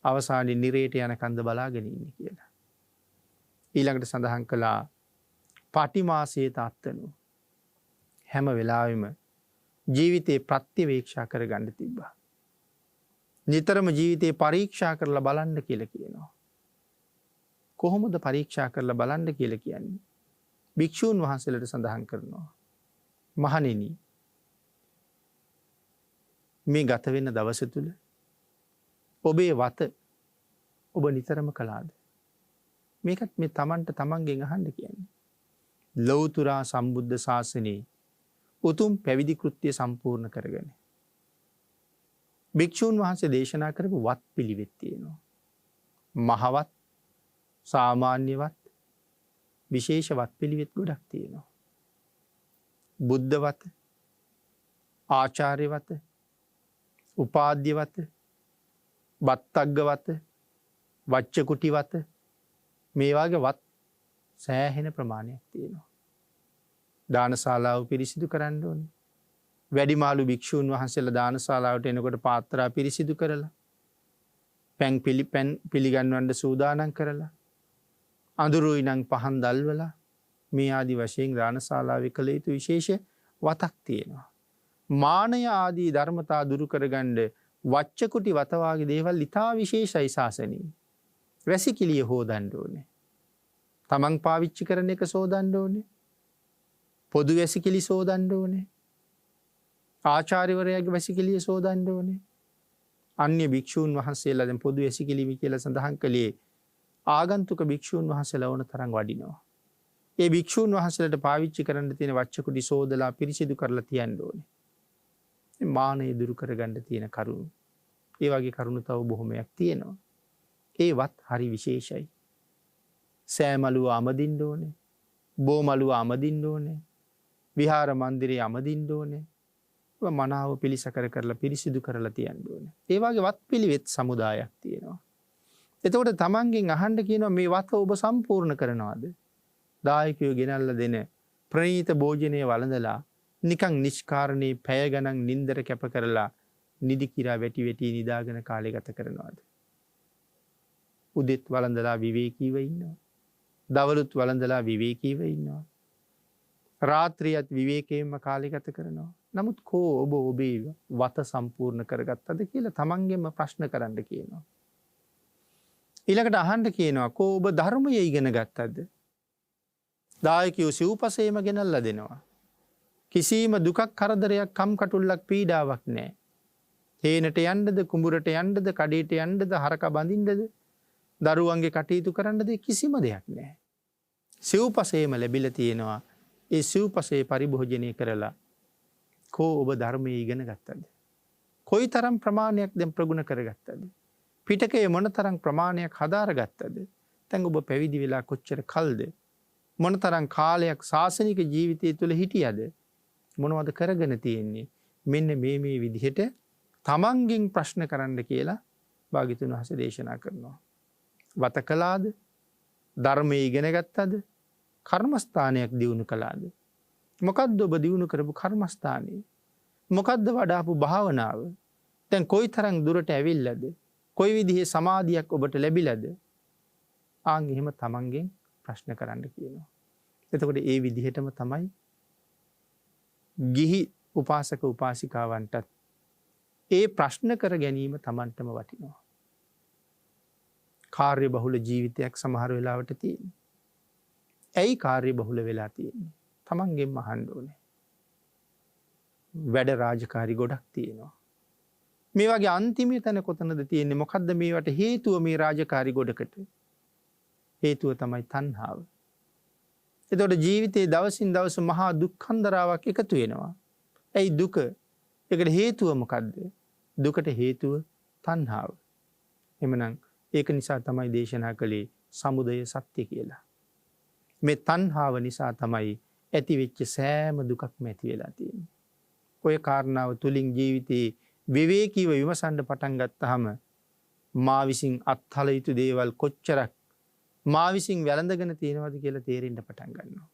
අවසානයේ නිරේට යන කන්ද බලාගෙන ඉන්නේ කියලා. ඊළඟට සඳහන් කළා පාටිමාසයේ තාත්තනෝ හැම වෙලාවෙම ජීවිතේ ප්‍රත්‍යවේක්ෂා කරගන්න තිබ්බා. නිතරම ජීවිතේ පරීක්ෂා කරලා බලන්න කියලා කියනවා. කොහොමද පරීක්ෂා කරලා බලන්න කියලා කියන්නේ? භික්ෂූන් වහන්සේලාට සඳහන් කරනවා. මහණෙනි මේ ගත වෙන දවස තුල ඔබේ වත ඔබ නිතරම කළාද? මේකත් මේ Tamanට Tamanගෙන් අහන්න කියන්නේ. ලෞතර සම්බුද්ධ ශාසනයේ උතුම් පැවිදි කෘත්‍ය සම්පූර්ණ කරගෙන භික්ෂූන් වහන්සේ දේශනා කරපු වත් පිළිවෙත් තියෙනවා. මහවත්, සාමාන්‍යවත්, විශේෂ වත් පිළිවෙත් ගොඩක් තියෙනවා. බුද්ධවත, ආචාර්යවත, උපාද්‍යවත, බත්තග්ගවත, වච්චකුටිවත මේ වගේ වත් සෑහෙන ප්‍රමාණයක් තියෙනවා. දානශාලාව පිරිසිදු කරන්න ඕනේ. වැඩිමාළු භික්ෂූන් වහන්සේලා දානශාලාවට එනකොට පාත්‍රා පිරිසිදු කරලා පැන් පිළිගන්වන්න සූදානම් කරලා අඳුරුයි නං පහන් දල්වලා මේ ආදි වශයෙන් රාණශාලාවේ කළ යුතු විශේෂ වතක් තියෙනවා. මානය ආදී ධර්මතා දුරු කරගන්න වච්චකුටි වතවාගේ දේවල් ඉතා විශේෂයි ශාසනී. වැසිකිළිය හෝදන්න ඕනේ. තමන් පාවිච්චි කරන එක සෝදන්න ඕනේ. පොදු වැසිකිලි සෝදන්න ඕනේ. ආචාර්යවරයාගේ වැසිකිළිය සෝදන්න ඕනේ. අන්‍ය භික්ෂූන් වහන්සේලා දැන් පොදු වැසිකිළිමි කියලා සඳහන් කළේ ආගන්තුක භික්ෂූන් වහන්සේලා ඕන තරම් වඩිනවා. ඒ භික්ෂූන් වහන්සේලාට පාවිච්චි කරන්න තියෙන වච්චකුටි සෝදලා පිරිසිදු කරලා තියන්න ඕනේ. මානය දුරු කරගන්න තියෙන කරුණු. ඒ වගේ කරුණු තව බොහොමයක් තියෙනවා. ඒවත් හරි විශේෂයි. සෑමලුව අමදින්න ඕනේ. බෝමලුව අමදින්න ඕනේ. විහාර මන්දිරේ අමදින්න ඕනේ. මනාව පිළිසකර කරලා පිරිසිදු කරලා තියන්න ඕනේ. ඒ වගේ වත් පිළිවෙත් සමුදායක් තියෙනවා. එතකොට තමන්ගෙන් අහන්න කියනවා මේ වත ඔබ සම්පූර්ණ කරනවද? දායකයෝ ගෙනල්ලා දෙන ප්‍රණීත භෝජනය වළඳලා නිකන් නිෂ්කාරණේ පැය ගණන් නින්දර කැප කරලා නිදි කිරා වැටි වැටි නිදාගෙන කාලය ගත කරනවද? උදෙත් වළඳලා විවේකීව ඉන්නවා. දවලුත් වළඳලා විවේකීව ඉන්නවා. රාත්‍රියත් විවේකයෙන්ම කාලය ගත කරනවා. නමුත් කෝ ඔබ ඔබේ වත සම්පූර්ණ කරගත්තද කියලා තමන්ගෙන්ම ප්‍රශ්න කරන්න කියනවා. ඊළඟට අහන්න කියනවා කෝ ඔබ ධර්මය ඉගෙන ගත්තද? දායකයෝ සිව්පසේම ගෙනල්ලා දෙනවා. කිසිම දුකක් කරදරයක් කම් කටුල්ලක් පීඩාවක් නැහැ. හේනට යන්නද කුඹුරට යන්නද කඩේට යන්නද හරක බඳින්නද දරුවන්ගේ කටයුතු කරන්නද කිසිම දෙයක් නැහැ. සිව්පසේම ලැබිලා තියෙනවා. ඒ සිව්පසේ පරිභෝජනය කරලා කෝ ඔබ ධර්මයේ ඉගෙන ගත්තද? කොයි තරම් ප්‍රමාණයක් දැන් ප්‍රගුණ කරගත්තද? පිටකයේ මොන තරම් ප්‍රමාණයක් හදාරගත්තද? දැන් ඔබ පැවිදි වෙලා කොච්චර කල්ද? මොන තරම් කාලයක් ශාසනික ජීවිතය තුළ හිටියද? මොනවද කරගෙන තියෙන්නේ? මෙන්න මේ විදිහට තමන්ගෙන් ප්‍රශ්න කරන්න කියලා භාග්‍යවතුන් වහන්සේ දේශනා කරනවා. වත කළාද? ධර්මයේ ඉගෙන ගත්තද? කර්මස්ථානයක් දියුණු කළාද? මොකද්ද ඔබ දියුණු කරපු කර්මස්ථානේ? මොකද්ද වඩාපු භාවනාව? දැන් කොයි තරම් දුරට ඇවිල්ලාද? කොයි විදිහේ සමාධියක් ඔබට ලැබිලාද? ආන් එහෙම තමන්ගෙන් ප්‍රශ්න කරන්න කියනවා. එතකොට ඒ විදිහටම තමයි ගිහි උපාසක උපාසිකාවන්ටත් ඒ ප්‍රශ්න කර ගැනීම තමන්ටම වටිනවා. කාර්ය බහුල ජීවිතයක් සමහර වෙලාවට තියෙනවා. ඇයි කාර්ය බහුල වෙලා තියෙන්නේ? තමන්ගෙන්ම අහන්න ඕනේ. වැඩ රාජකාරි ගොඩක් තියෙනවා. මේ වගේ අන්තිමේ තැන කොතනද තියෙන්නේ? මොකද්ද මේවට හේතුව මේ රාජකාරි ගොඩකට? හේතුව තමයි තණ්හාව. එතකොට ජීවිතයේ දවසින් දවස මහා දුක්ඛන්දරාවක් එකතු වෙනවා. ඇයි දුක? ඒකට හේතුව මොකද්ද? දුකට හේතුව තණ්හාව. එමනම් ඒක නිසා තමයි දේශනා කළේ සමුදය සත්‍ය කියලා. මේ තණ්හාව නිසා තමයි ඇති වෙච්ච සෑම දුකක්ම ඇති වෙලා තියෙන්නේ. ඔය කාරණාව තුලින් ජීවිතේ විවේකීව විමසන්න පටන් ගත්තාම මා විසින් අත්හල යුතු දේවල් කොච්චරක් මා විසින් වැළඳගෙන තියෙනවද කියලා තේරෙන්න පටන් ගන්නවා.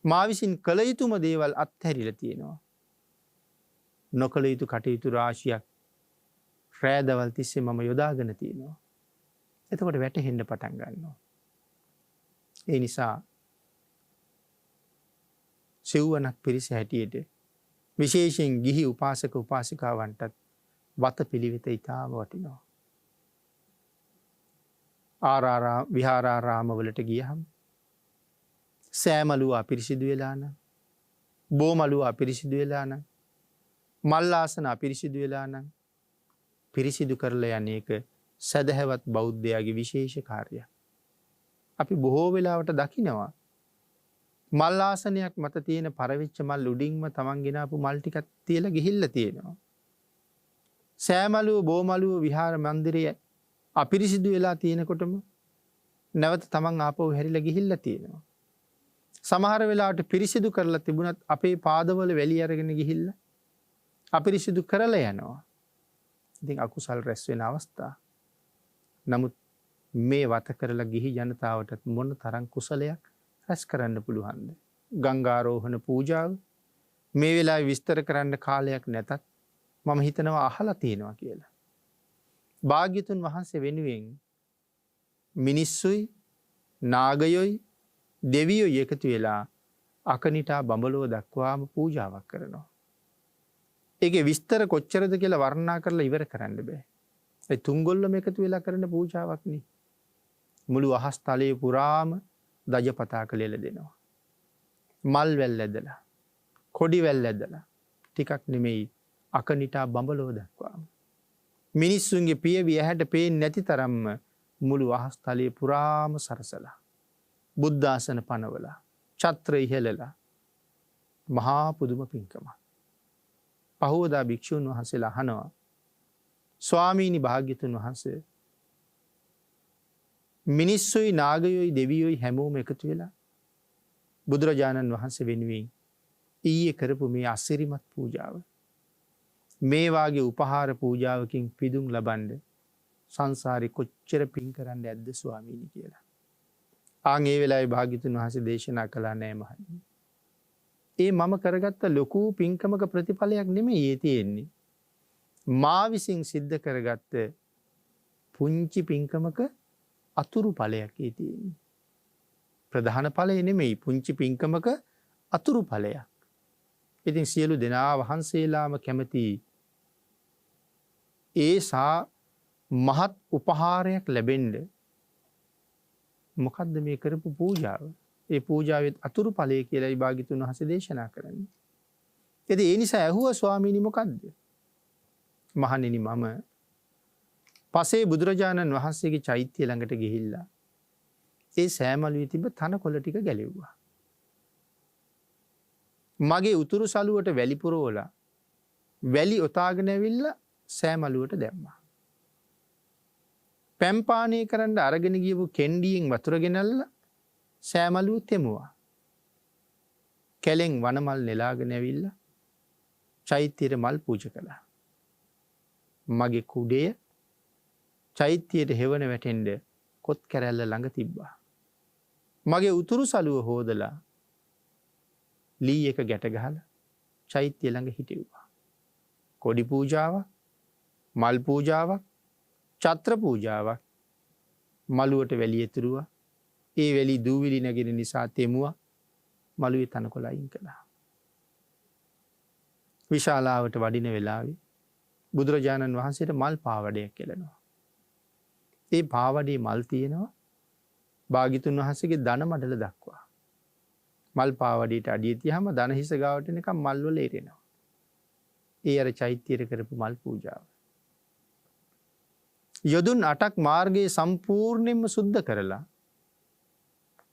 මා විසින් කළ යුතුම දේවල් අත්හැරිලා තියෙනවා. නොකළ යුතු කටයුතු රාශියක් රැදවල් තිස්සේ මම යොදාගෙන තියෙනවා. එතකොට වැටහෙන්න පටන් ගන්නවා. ඒ නිසා සිව්වනක් පිරිස හැටියට විශේෂයෙන් ගිහි උපාසක උපාසිකාවන්ටත් වත පිළිවෙත ඉතාම වටිනවා. විහාරාරාමවලට ගියහම සෑමලුව අපිරිසිදු වෙලා නම්, බෝමලුව අපිරිසිදු වෙලා නම්, මල්ලාසන අපිරිසිදු වෙලා නම් පිරිසිදු කරලා යන එක සදහැවත් බෞද්ධයාගේ විශේෂ කාර්යයක්. අපි බොහෝ වෙලාවට දකිනවා මල්ලාසනයක් මත තියෙන පරවිච්ච මල් උඩින්ම තමන් ගෙනාපු මල් ටිකක් තියලා ගිහිල්ලා තියෙනවා. සෑමලුව බෝමලුව විහාර මන්දිරයේ අපිරිසිදු වෙලා තියෙනකොටම නැවත තමන් ආපහු හැරිලා ගිහිල්ලා තියෙනවා. සමහර වෙලාවට පිරිසිදු කරලා තිබුණත් අපේ පාදවල වැලි අරගෙන ගිහිල්ලා අපිරිසිදු කරලා යනවා. ඉතින් අකුසල් රැස් වෙන අවස්ථා. නමුත් මේ වත කරලා ගිහි ජනතාවට මොන තරම් කුසලයක් රැස් කරන්න පුළුවන්ද? ගංගාරෝහණ පූජාව මේ වෙලාවේ විස්තර කරන්න කාලයක් නැතත් මම හිතනවා අහලා තියෙනවා කියලා. භාග්‍යතුන් වහන්සේ වෙනුවෙන් මිනිස්සුයි නාගයොයි දෙවියොයි එකතු වෙලා අකනිටා බඹලුව දක්වාම පූජාවක් කරනවා. ඒක විස්තර කොච්චරද කියලා වර්ණනා කරලා ඉවර කරන්න බෑ. ඒ තුන්ගොල්ලම එකතු වෙලා කරන පූජාවක් නේ. මුළු අහස් තලයේ පුරාම දජ පතාක ලෙල දෙනවා. මල් වැල් ඇදලා, කොඩි වැල් ඇදලා, ටිකක් නෙමෙයි අකනිටා බඹලුව දක්වාම. මිනිස්සුන්ගේ පියවි ඇහැට පේන්නේ නැති තරම්ම මුළු අහස් තලයේ පුරාම සරසලා, බුද්ධාසන පනවලා, ඡත්‍ර ඉහළලා, මහා පුදුම පින්කමක්. පහෝදා භික්ෂූන් වහන්සේලා අහනවා, ස්වාමීනි භාග්‍යතුන් වහන්සේ, මිනිස්සුයි නාගයොයි දෙවියොයි හැමෝම එකතු වෙලා බුදුරජාණන් වහන්සේ වෙනුවෙන් ඊයේ කරපු මේ අසිරිමත් පූජාව, මේ වාගේ උපහාර පූජාවකින් පිදුම් ලබන්න සංසාරේ කොච්චර පින් කරන්න ඇද්ද ස්වාමීනි කියලා. ආන් ඒ වෙලාවේ භාග්‍යතුන් වහන්සේ දේශනා කළා, නෑ මහණෙනි, ඒ මම කරගත්ත ලොකු පින්කමක ප්‍රතිඵලයක් නෙමෙයි ඒ තියෙන්නේ. මා විසින් සිද්ධ කරගත්ත පුංචි පින්කමක අතුරු ඵලයක් ඒ තියෙන්නේ. ප්‍රධාන ඵලය නෙමෙයි, පුංචි පින්කමක අතුරු ඵලයක්. ඉතින් සියලු දෙනා වහන්සේලාම කැමති ඒසා මහත් උපහාරයක් ලැබෙන්න මොකද්ද මේ කරපු පූජාව? ඒ පූජාවෙත් අතුරු ඵලය කියලායි භාග්‍යතුන් වහන්සේ දේශනා කරන්නේ. ඉතින් ඒ නිසා ඇහුවා, ස්වාමීනි මොකද්ද? මහණෙනි, මම පසේ බුදුරජාණන් වහන්සේගේ චෛත්‍ය ළඟට ගිහිල්ලා ඒ සෑමලුවේ තිබ්බ තනකොළ ටික ගැලෙව්වා. මගේ උතුරු සළුවට වැලි පුරවලා වැලි ඔතාගෙන ඇවිල්ලා සෑමලුවට දැම්මා. පැම්පානය කරන්න අරගෙන ගියපු කෙන්ඩියෙන් වතුර ගෙනල්ලා සෑමලුව තෙමුවා. කැලෙන් වනමල් නෙලාගෙන ඇවිල්ලා චෛත්‍යයට මල් පූජා කළා. මගේ කුඩය චෛත්‍යයට හෙවන වැටෙන්න කොත් කැරැල්ල ළඟ තිබ්බා. මගේ උතුරු සළුව හොදලා ලී එක ගැට ගහලා චෛත්‍ය ළඟ හිටෙව්වා. කොඩි පූජාවක්, මල් පූජාවක්, ඡත්‍ර පූජාවක්, මළුවට වැලි එතුරුවා. ඒ වැලි දූවිලි නැගෙන නිසා තෙමුවා. මළුවේ තනකොළ අයින් කළා. විශාලාවට වඩින වෙලාවේ බුදුරජාණන් වහන්සේට මල් පාවඩයක් කෙලනවා. ඒ පාවඩේ මල් තියෙනවා භාග්‍යතුන් වහන්සේගේ දන මඩල දක්වා. මල් පාවඩේට අඩිය තියහම දන හිස ගාවට එනකම් මල් වල එරෙනවා. ඒ අර චෛත්‍යයට කරපු මල් පූජාව. යොදුන් 8ක් මාර්ගයේ සම්පූර්ණයෙන්ම සුද්ධ කරලා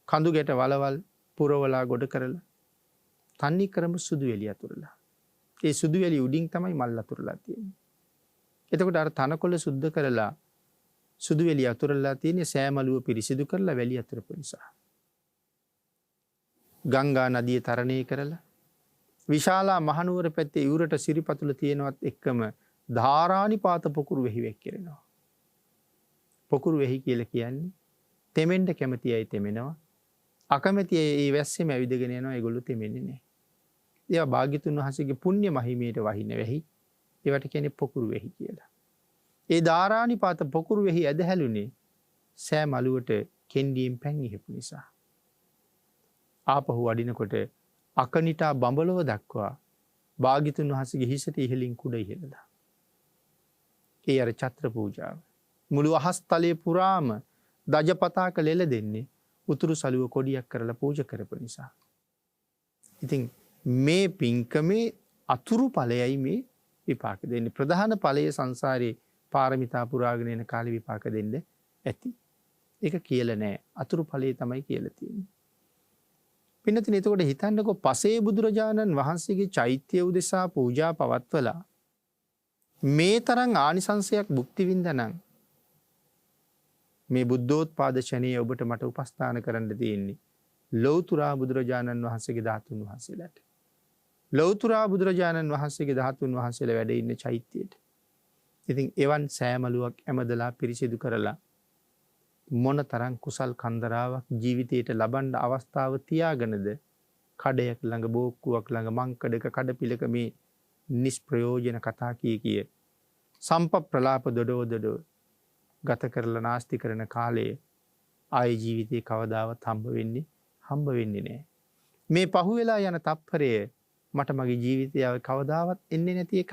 කඳු ගැට වලවල් පුරවලා ගොඩ කරලා තන්නේ කරම සුදු එළිය අතුරලා. ඒ සුදු එළිය උඩින් තමයි මල් අතුරලා තියෙන්නේ. එතකොට අර තනකොළ සුද්ධ කරලා සුදු එළිය අතුරලා තියෙන්නේ සෑමලුව පිරිසිදු කරලා වැලි අතුරපු නිසා. ගංගා නදිය තරණය කරලා විශාලා මහනුවර පැත්තේ ඉවුරට සිරිපතුල තියෙනවත් එක්කම ධාරානිපාත පොකුරු වෙහි වෙක්කිරෙනවා. පොකුරු වෙහි කියලා කියන්නේ තෙමෙන්න කැමති අය තෙමෙනවා. අකමැති අය ඒ වැස්සෙම ඇවිදගෙන යනවා. ඒගොල්ලෝ තෙමෙන්නේ නැහැ. ඒවා භාග්‍යතුන් වහන්සේගේ පුණ්‍ය මහිමයට වහින වෙහි. ඒවට කියන්නේ පොකුරු වෙහි කියලා. ඒ ධාරානිපාත පොකුරු වෙහි ඇදහැළුනේ සෑ මළුවට කෙන්ඩියෙන් පැන් ඉහපු නිසා. ආපහු වඩිනකොට අකනිටා බඹලව දක්වා භාග්‍යතුන් වහන්සේගේ හිසට ඉහළින් කුඩ ඉහළලා. ඒ අර ඡත්‍ර පූජාව. මුළු අහස් තලයේ පුරාම දජ පතාක ලෙල දෙන්නේ උතුරු සළුව කොඩියක් කරලා පූජා කරපු නිසා. ඉතින් මේ පින්කමේ අතුරු ඵලයයි මේ විපාක දෙන්නේ. ප්‍රධාන ඵලයේ සංසාරේ පාරමිතා පුරාගෙන යන කාලේ විපාක දෙන්න ඇති. ඒක කියලා නෑ. අතුරු ඵලයේ තමයි කියලා තියෙන්නේ. පින්නතින් එතකොට හිතන්නකෝ පසේ බුදුරජාණන් වහන්සේගේ චෛත්‍ය උදෙසා පූජා පවත්වලා මේ තරම් ආනිසංසයක් භුක්ති විඳනනම් මේ බුද්ධෝත්පාද ශනීය ඔබට මට උපස්ථාන කරන්න තියෙන්නේ ලෞතුරා බුදුරජාණන් වහන්සේගේ ධාතුන් වහන්සේලාට. ලෞතුරා බුදුරජාණන් වහන්සේගේ ධාතුන් වහන්සේලා වැඩ ඉන්න චෛත්‍යයට. ඉතින් එවන් සෑමලුවක් ඇමදලා පිරිසිදු කරලා මොන තරම් කුසල් කන්දරාවක් ජීවිතයට ලබන්න අවස්ථාව තියාගෙනද කඩයක් ළඟ බෝක්කුවක් ළඟ මංකඩක කඩපිලක මේ නිෂ්ප්‍රයෝජන කතා කිය සම්ප ප්‍රලාප දොඩෝ ගත කරලා නාස්ති කරන කාලයේ ආය ජීවිතේ කවදාවත් හම්බ වෙන්නේ නෑ. මේ පහුවෙලා යන තප්පරය මට මගේ ජීවිතය කවදාවත් එන්නේ නැති එකක්.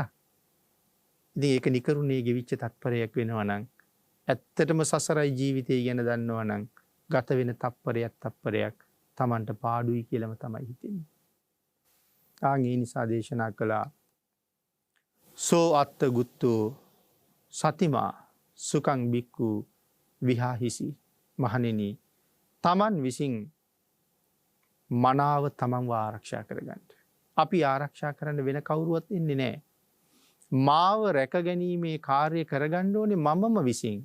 ඉතින් ඒක නිකරුණේ ගෙවිච්ච තත්පරයක් වෙනවා නම් ඇත්තටම සසරයි ජීවිතය ගැන දන්නවා නම් ගත වෙන තප්පරයක් Tamanට පාඩුයි කියලාම තමයි හිතෙන්නේ. ඒ නිසා දේශනා කළා සෝ අත්ත ගුත්තෝ සතිමා සුකං බික්කු විහාහිසි. මහණෙනි, Taman විසින් මනාව තමන්ව ආරක්ෂා කරගන්න. අපි ආරක්ෂා කරන්න වෙන කවුරුවත් ඉන්නේ නැහැ. මාව රැක ගැනීමේ කාර්ය කරගන්න ඕනේ මමම විසින්.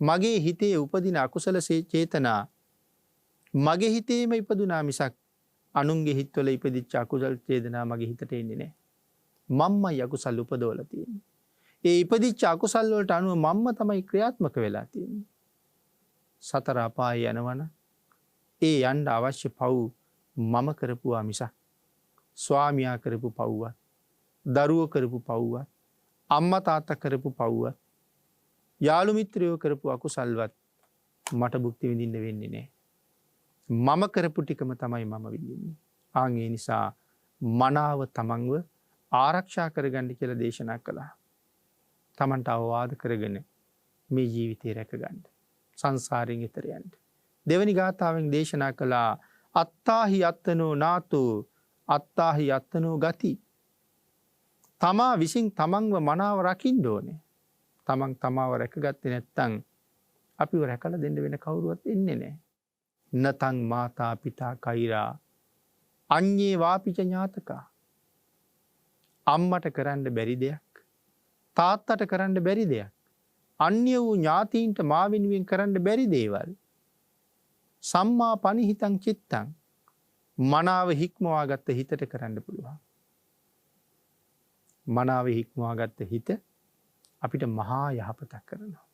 මගේ හිතේ උපදින අකුසල චේතනා මගේ හිතේම ඉපදුනා මිසක් අනුන්ගේ හිතවල ඉපදිච්ච අකුසල චේතනා මගේ හිතට එන්නේ නැහැ. මම්මයි අකුසල් උපදවලා තියෙන්නේ. ඒ ඉපදිච්ච අකුසල් වලට අනුව මම්ම තමයි ක්‍රියාත්මක වෙලා තියෙන්නේ. සතර අපායේ යනවන ඒ යන්න අවශ්‍ය පව් මම කරපුවා මිසක් ස්වාමියා කරපු පව්වත්, දරුවෝ කරපු පව්වත්, අම්මා තාත්තා කරපු පව්වත්, යාළු මිත්‍රයෝ කරපු අකුසල්වත් මට භුක්ති විඳින්න වෙන්නේ නැහැ. මම කරපු ටිකම තමයි මම විඳින්නේ. ඒ නිසා මනාව තමන්ව ආරක්ෂා කරගන්න කියලා දේශනා කළා. තමන්ට අවවාද කරගෙන මේ ජීවිතේ රැකගන්න. සංසාරයෙන් එතර යන්න. දෙවැනි ගාථාවෙන් දේශනා කළා අත්තාහි අත්තනෝ නාතෝ අත්තාහි අත්තනෝ ගති. තමා විසින් තමන්ව මනාව රකින්න ඕනේ. තමන් තමාව රැකගත්තේ නැත්නම් අපිව රැකලා දෙන්න වෙන කවුරුවත් ඉන්නේ නැහැ. නතං මාතා පිතා කෛරා අඤ්ඤේ වාපිච ඥාතකා. අම්මට කරන්න බැරි දෙයක්, තාත්තට කරන්න බැරි දෙයක්, අන්‍ය වූ ඥාතීන්ට මා වෙනුවෙන් කරන්න බැරි දේවල් සම්මා පනිහිතං චිත්තං මනාව හික්මවා ගත්ත හිතට කරන්න පුළුවන්. මනාව හික්මවා ගත්ත හිත අපිට මහා යහපතක් කරනවා.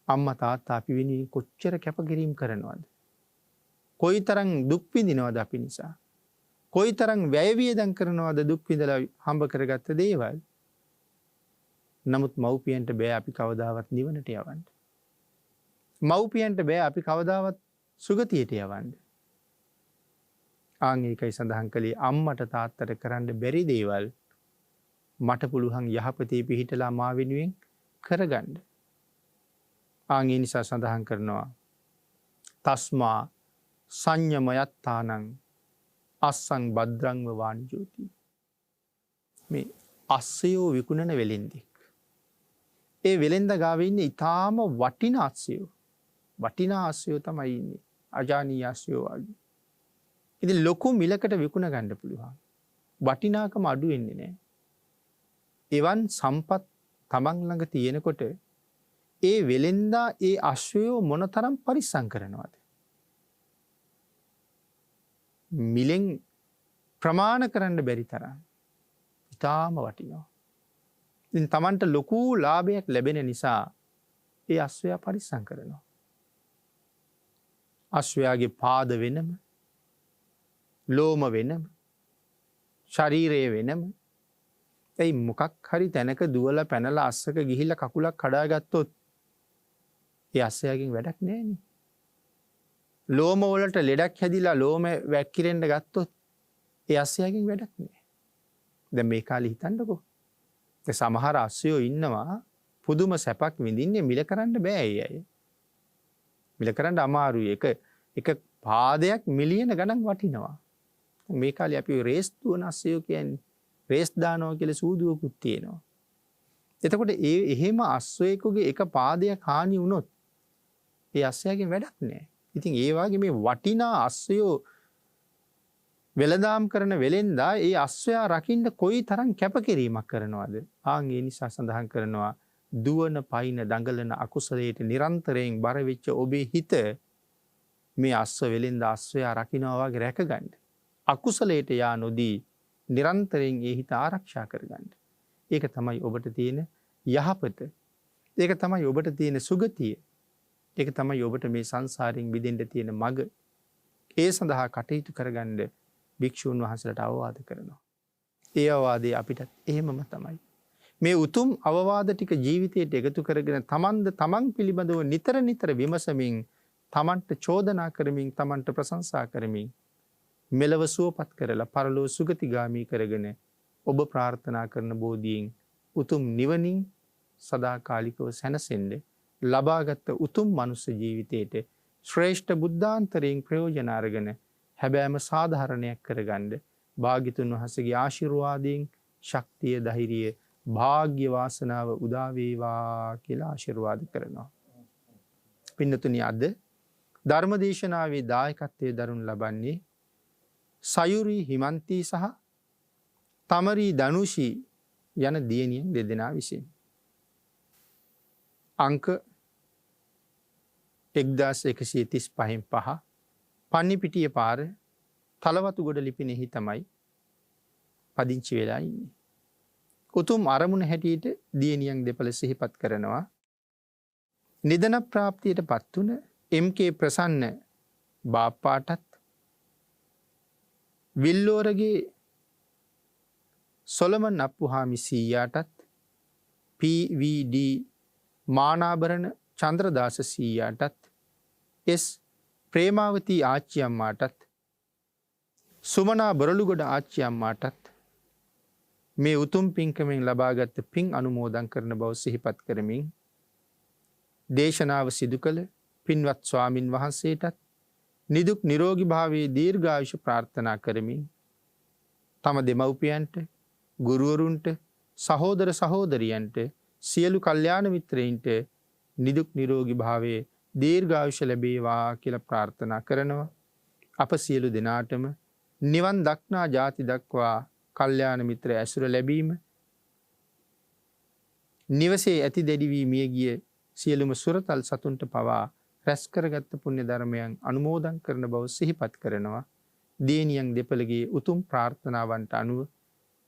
අම්මා තාත්තා අපි වෙනුවෙන් කොච්චර කැපකිරීම කරනවද? කොයිතරම් දුක් විඳිනවද අපි නිසා? කොයිතරම් වැය වියදම් කරනවද දුක් විඳලා හම්බ කරගත්ත දේවල්? නමුත් මව්පියන්ට බෑ අපි කවදාවත් නිවනට යවන්න. මව්පියන්ට බෑ අපි කවදාවත් සුගතියට යවන්න. ඒකයි සඳහන් කළේ අම්මට තාත්තට කරන්න බැරි දේවල් මට පුළුවන් යහපතේ පිහිටලා මා වෙනුවෙන් කරගන්න. ඒ නිසා සඳහන් කරනවා තස්මා සංයමයත්තානං අස්සං භද්‍රංව වාණිජෝති. මේ අස්සයෝ විකුණන වෙලෙන්දෙක්. ඒ වෙලෙන්ද ගාවේ ඉන්නේ ඊටාම වටිනා අස්සයෝ. වටිනා අස්සයෝ තමයි ඉන්නේ. අජානීය අස්සයෝ වගේ. ඉතින් ලොකු මිලකට විකුණ ගන්න පුළුවන්. වටිනාකම අඩු වෙන්නේ නැහැ. එවන් සම්පත් තමන් ළඟ තියෙනකොට ඒ වෙලෙන්දා ඒ අශ්වයෝ මොනතරම් පරිස්සම් කරනවද? මිලෙන් ප්‍රමාණ කරන්න බැරි තරම් ඉතාම වටිනවා. ඉතින් තමන්ට ලොකු ලාභයක් ලැබෙන නිසා ඒ අශ්වයා පරිස්සම් කරනවා. අශ්වයාගේ පාද වෙනම, ලෝම වෙනම, ශරීරය වෙනම. ඒ මොකක් හරි තැනක දුවලා පැනලා අස්සක ගිහිල්ලා කකුලක් කඩාගත්තොත් ඒ අස්සයාගෙන් වැඩක් නැහැනේ. ලෝම වලට ලෙඩක් හැදිලා ලෝම වැක්කිරෙන්න ගත්තොත් ඒ අස්සයාගෙන් වැඩක් නැහැ. දැන් මේ කාලේ හිතන්නකෝ. සමහර අස්සයෝ ඉන්නවා පුදුම සැපක් විඳින්නේ මිල කරන්න බෑ ඒ අය. මිල කරන්න අමාරුයි. එක පාදයක් මිලියන ගණන් වටිනවා. මේ කාලේ අපි රේස් දුවන අස්සයෝ කියන්නේ රේස් දානවා කියලා සූදුවකුත් තියෙනවා. එතකොට එහෙම අස්සයෙකුගේ එක පාදයක් හානි වුණොත් ඒ අස්සයාගෙන් වැඩක් නැහැ. ඉතින් ඒ වගේ මේ වටිනා අස්සයෝ වෙළඳාම් කරන වෙලෙන්දා ඒ අස්සයා රකින්න කොයි තරම් කැපකිරීමක් කරනවද? ඒ නිසා සඳහන් කරනවා දුවන පයින් දඟලන අකුසලයට නිරන්තරයෙන් බර වෙච්ච ඔබේ හිත මේ අස්ස වෙලෙන්දා අස්සයා රකින්නවා වගේ රැකගන්න. අකුසලයට යා නොදී නිරන්තරයෙන් ඒ හිත ආරක්ෂා කරගන්න. ඒක තමයි ඔබට තියෙන යහපත. ඒක තමයි ඔබට තියෙන සුගතිය. ඒක තමයි ඔබට මේ සංසාරයෙන් මිදෙන්න තියෙන මඟ. ඒ සඳහා කටයුතු කරගන්න භික්ෂුන් වහන්සේලාට අවවාද කරනවා. ඒ අවවාදය අපිට එහෙමම තමයි. මේ උතුම් අවවාද ටික ජීවිතයට එකතු කරගෙන තමන් පිළිබඳව නිතර විමසමින් තමන්ට චෝදනා කරමින් තමන්ට ප්‍රශංසා කරමින් මෙලව සුවපත් කරලා පරලෝ සුගතිගාමී කරගෙන ඔබ ප්‍රාර්ථනා කරන බෝධියෙන් උතුම් නිවනින් සදාකාලිකව සැනසෙන්න ලබාගත් උතුම් මනුස්ස ජීවිතයට ශ්‍රේෂ්ඨ බුද්ධාන්තරයෙන් ප්‍රයෝජන අරගෙන හැබෑම සාධාරණයක් කරගන්න භාග්‍යතුන් වහන්සේගේ ආශිර්වාදයෙන් ශක්තිය ධෛර්යය භාග්‍ය වාසනාව උදා වේවා කියලා ආශිර්වාද කරනවා. පින්නතුනි අද ධර්මදේශනාවේ දායකත්වයේ දරුණු ලබන්නේ සයුරි හිමන්ති සහ තමරි ධනුෂි යන දියණියන් දෙදෙනා විසින්. අංක 1135 පන්නිපිටිය පාර තලවතුගොඩ ලිපිනෙහි තමයි පදිංචි වෙලා ඉන්නේ. උතුම් අරමුණ හැටියට දියණියන් දෙපළ සිහිපත් කරනවා. නිදන ප්‍රාප්තියට පත් වුණ එම්.කේ. ප්‍රසන්න බාප්පාටත් විල්ලෝරගේ සොලමන් අප්පුහාමි සීයාටත් පී.වී.ඩී. මානාභරණ චන්ද්‍රදාස සීයාටත් එස්. ප්‍රේමාවතී ආච්චි අම්මාටත් සුමනා බොරළුගොඩ ආච්චි අම්මාටත් මේ උතුම් පින්කමෙන් ලබාගත් පින් අනුමෝදන් කරන බව සිහිපත් කරමින් දේශනාව සිදු කළ පින්වත් ස්වාමින් වහන්සේටත් නිදුක් නිරෝගී භාවයේ දීර්ඝායුෂ ප්‍රාර්ථනා කරමින් තම දෙමව්පියන්ට ගුරුවරුන්ට සහෝදර සහෝදරියන්ට සියලු කල්යාණ මිත්‍රයින්ට නිදුක් නිරෝගී භාවයේ දීර්ඝායුෂ ලැබේවා කියලා ප්‍රාර්ථනා කරනවා. අප සියලු දෙනාටම නිවන් දක්නා ජාති දක්වා කල්යාණ මිත්‍ර ඇසුර ලැබීම නිවසේ ඇති දෙඩි වී මිය ගිය සියලුම සුරතල් සතුන්ට පවා රැස් කරගත් පුණ්‍ය ධර්මයන් අනුමෝදන් කරන බව සිහිපත් කරනවා. දියණියන් දෙපළගේ උතුම් ප්‍රාර්ථනාවන්ට අනුව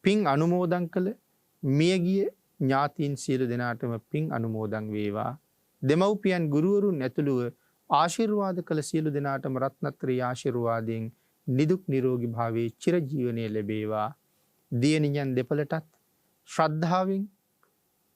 පින් අනුමෝදන් කළ මියගිය ඥාතීන් සියලු දෙනාටම පින් අනුමෝදන් වේවා. දෙමව්පියන් ගුරුවරුන් ඇතුළුව ආශිර්වාද කළ සියලු දෙනාටම රත්නත්‍රී ආශිර්වාදයෙන් නිදුක් නිරෝගී භාවයේ චිරජීවනයේ ලැබේවා. දියණියන් දෙපළටත් ශ්‍රද්ධාවෙන්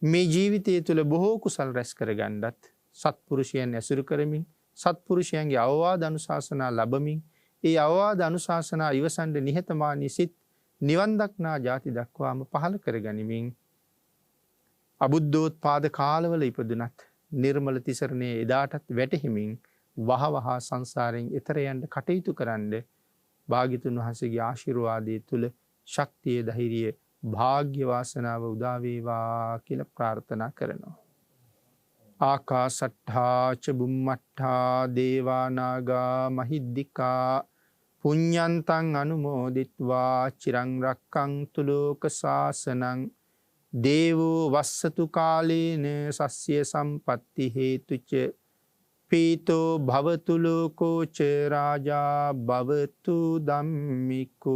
මේ ජීවිතය තුළ බොහෝ කුසල් රැස් කරගන්නත් සත්පුරුෂයන් ඇසුරු කරමින් සත්පුරුෂයන්ගේ අවවාද අනුශාසනා ලබමින් ඒ අවවාද අනුශාසනා ඉවසන්ඩ නිහතමානී සිත් නිවන් දක්නා ජාති දක්වාම පහළ කරගනිමින් අබුද්ධෝත්පාද කාලවල ඉපදුනත් නිර්මල තිසරණයේ එදාටත් වැටහිමින් වහවහා සංසාරයෙන් එතර යන්න කටයුතු කරන්න භාග්‍යතුන් වහන්සේගේ ආශිර්වාදයේ තුල ශක්තිය ධෛර්යය භාග්‍ය වාසනාව උදා වේවා කියලා ප්‍රාර්ථනා කරනවා. ආකාසට්ඨා ච බුම්මට්ඨා දේවා නාග මහිද්దికා පුඤ්ඤන්තං අනුමෝදිත්වා චිරං රක්ඛන්තු ලෝක සාසනං දේවෝ වස්සතු කාලේන සස්්‍ය සම්පatti හේතුච පීතෝ භවතු ලෝකෝ ච රාජා භවතු ධම්මිකෝ.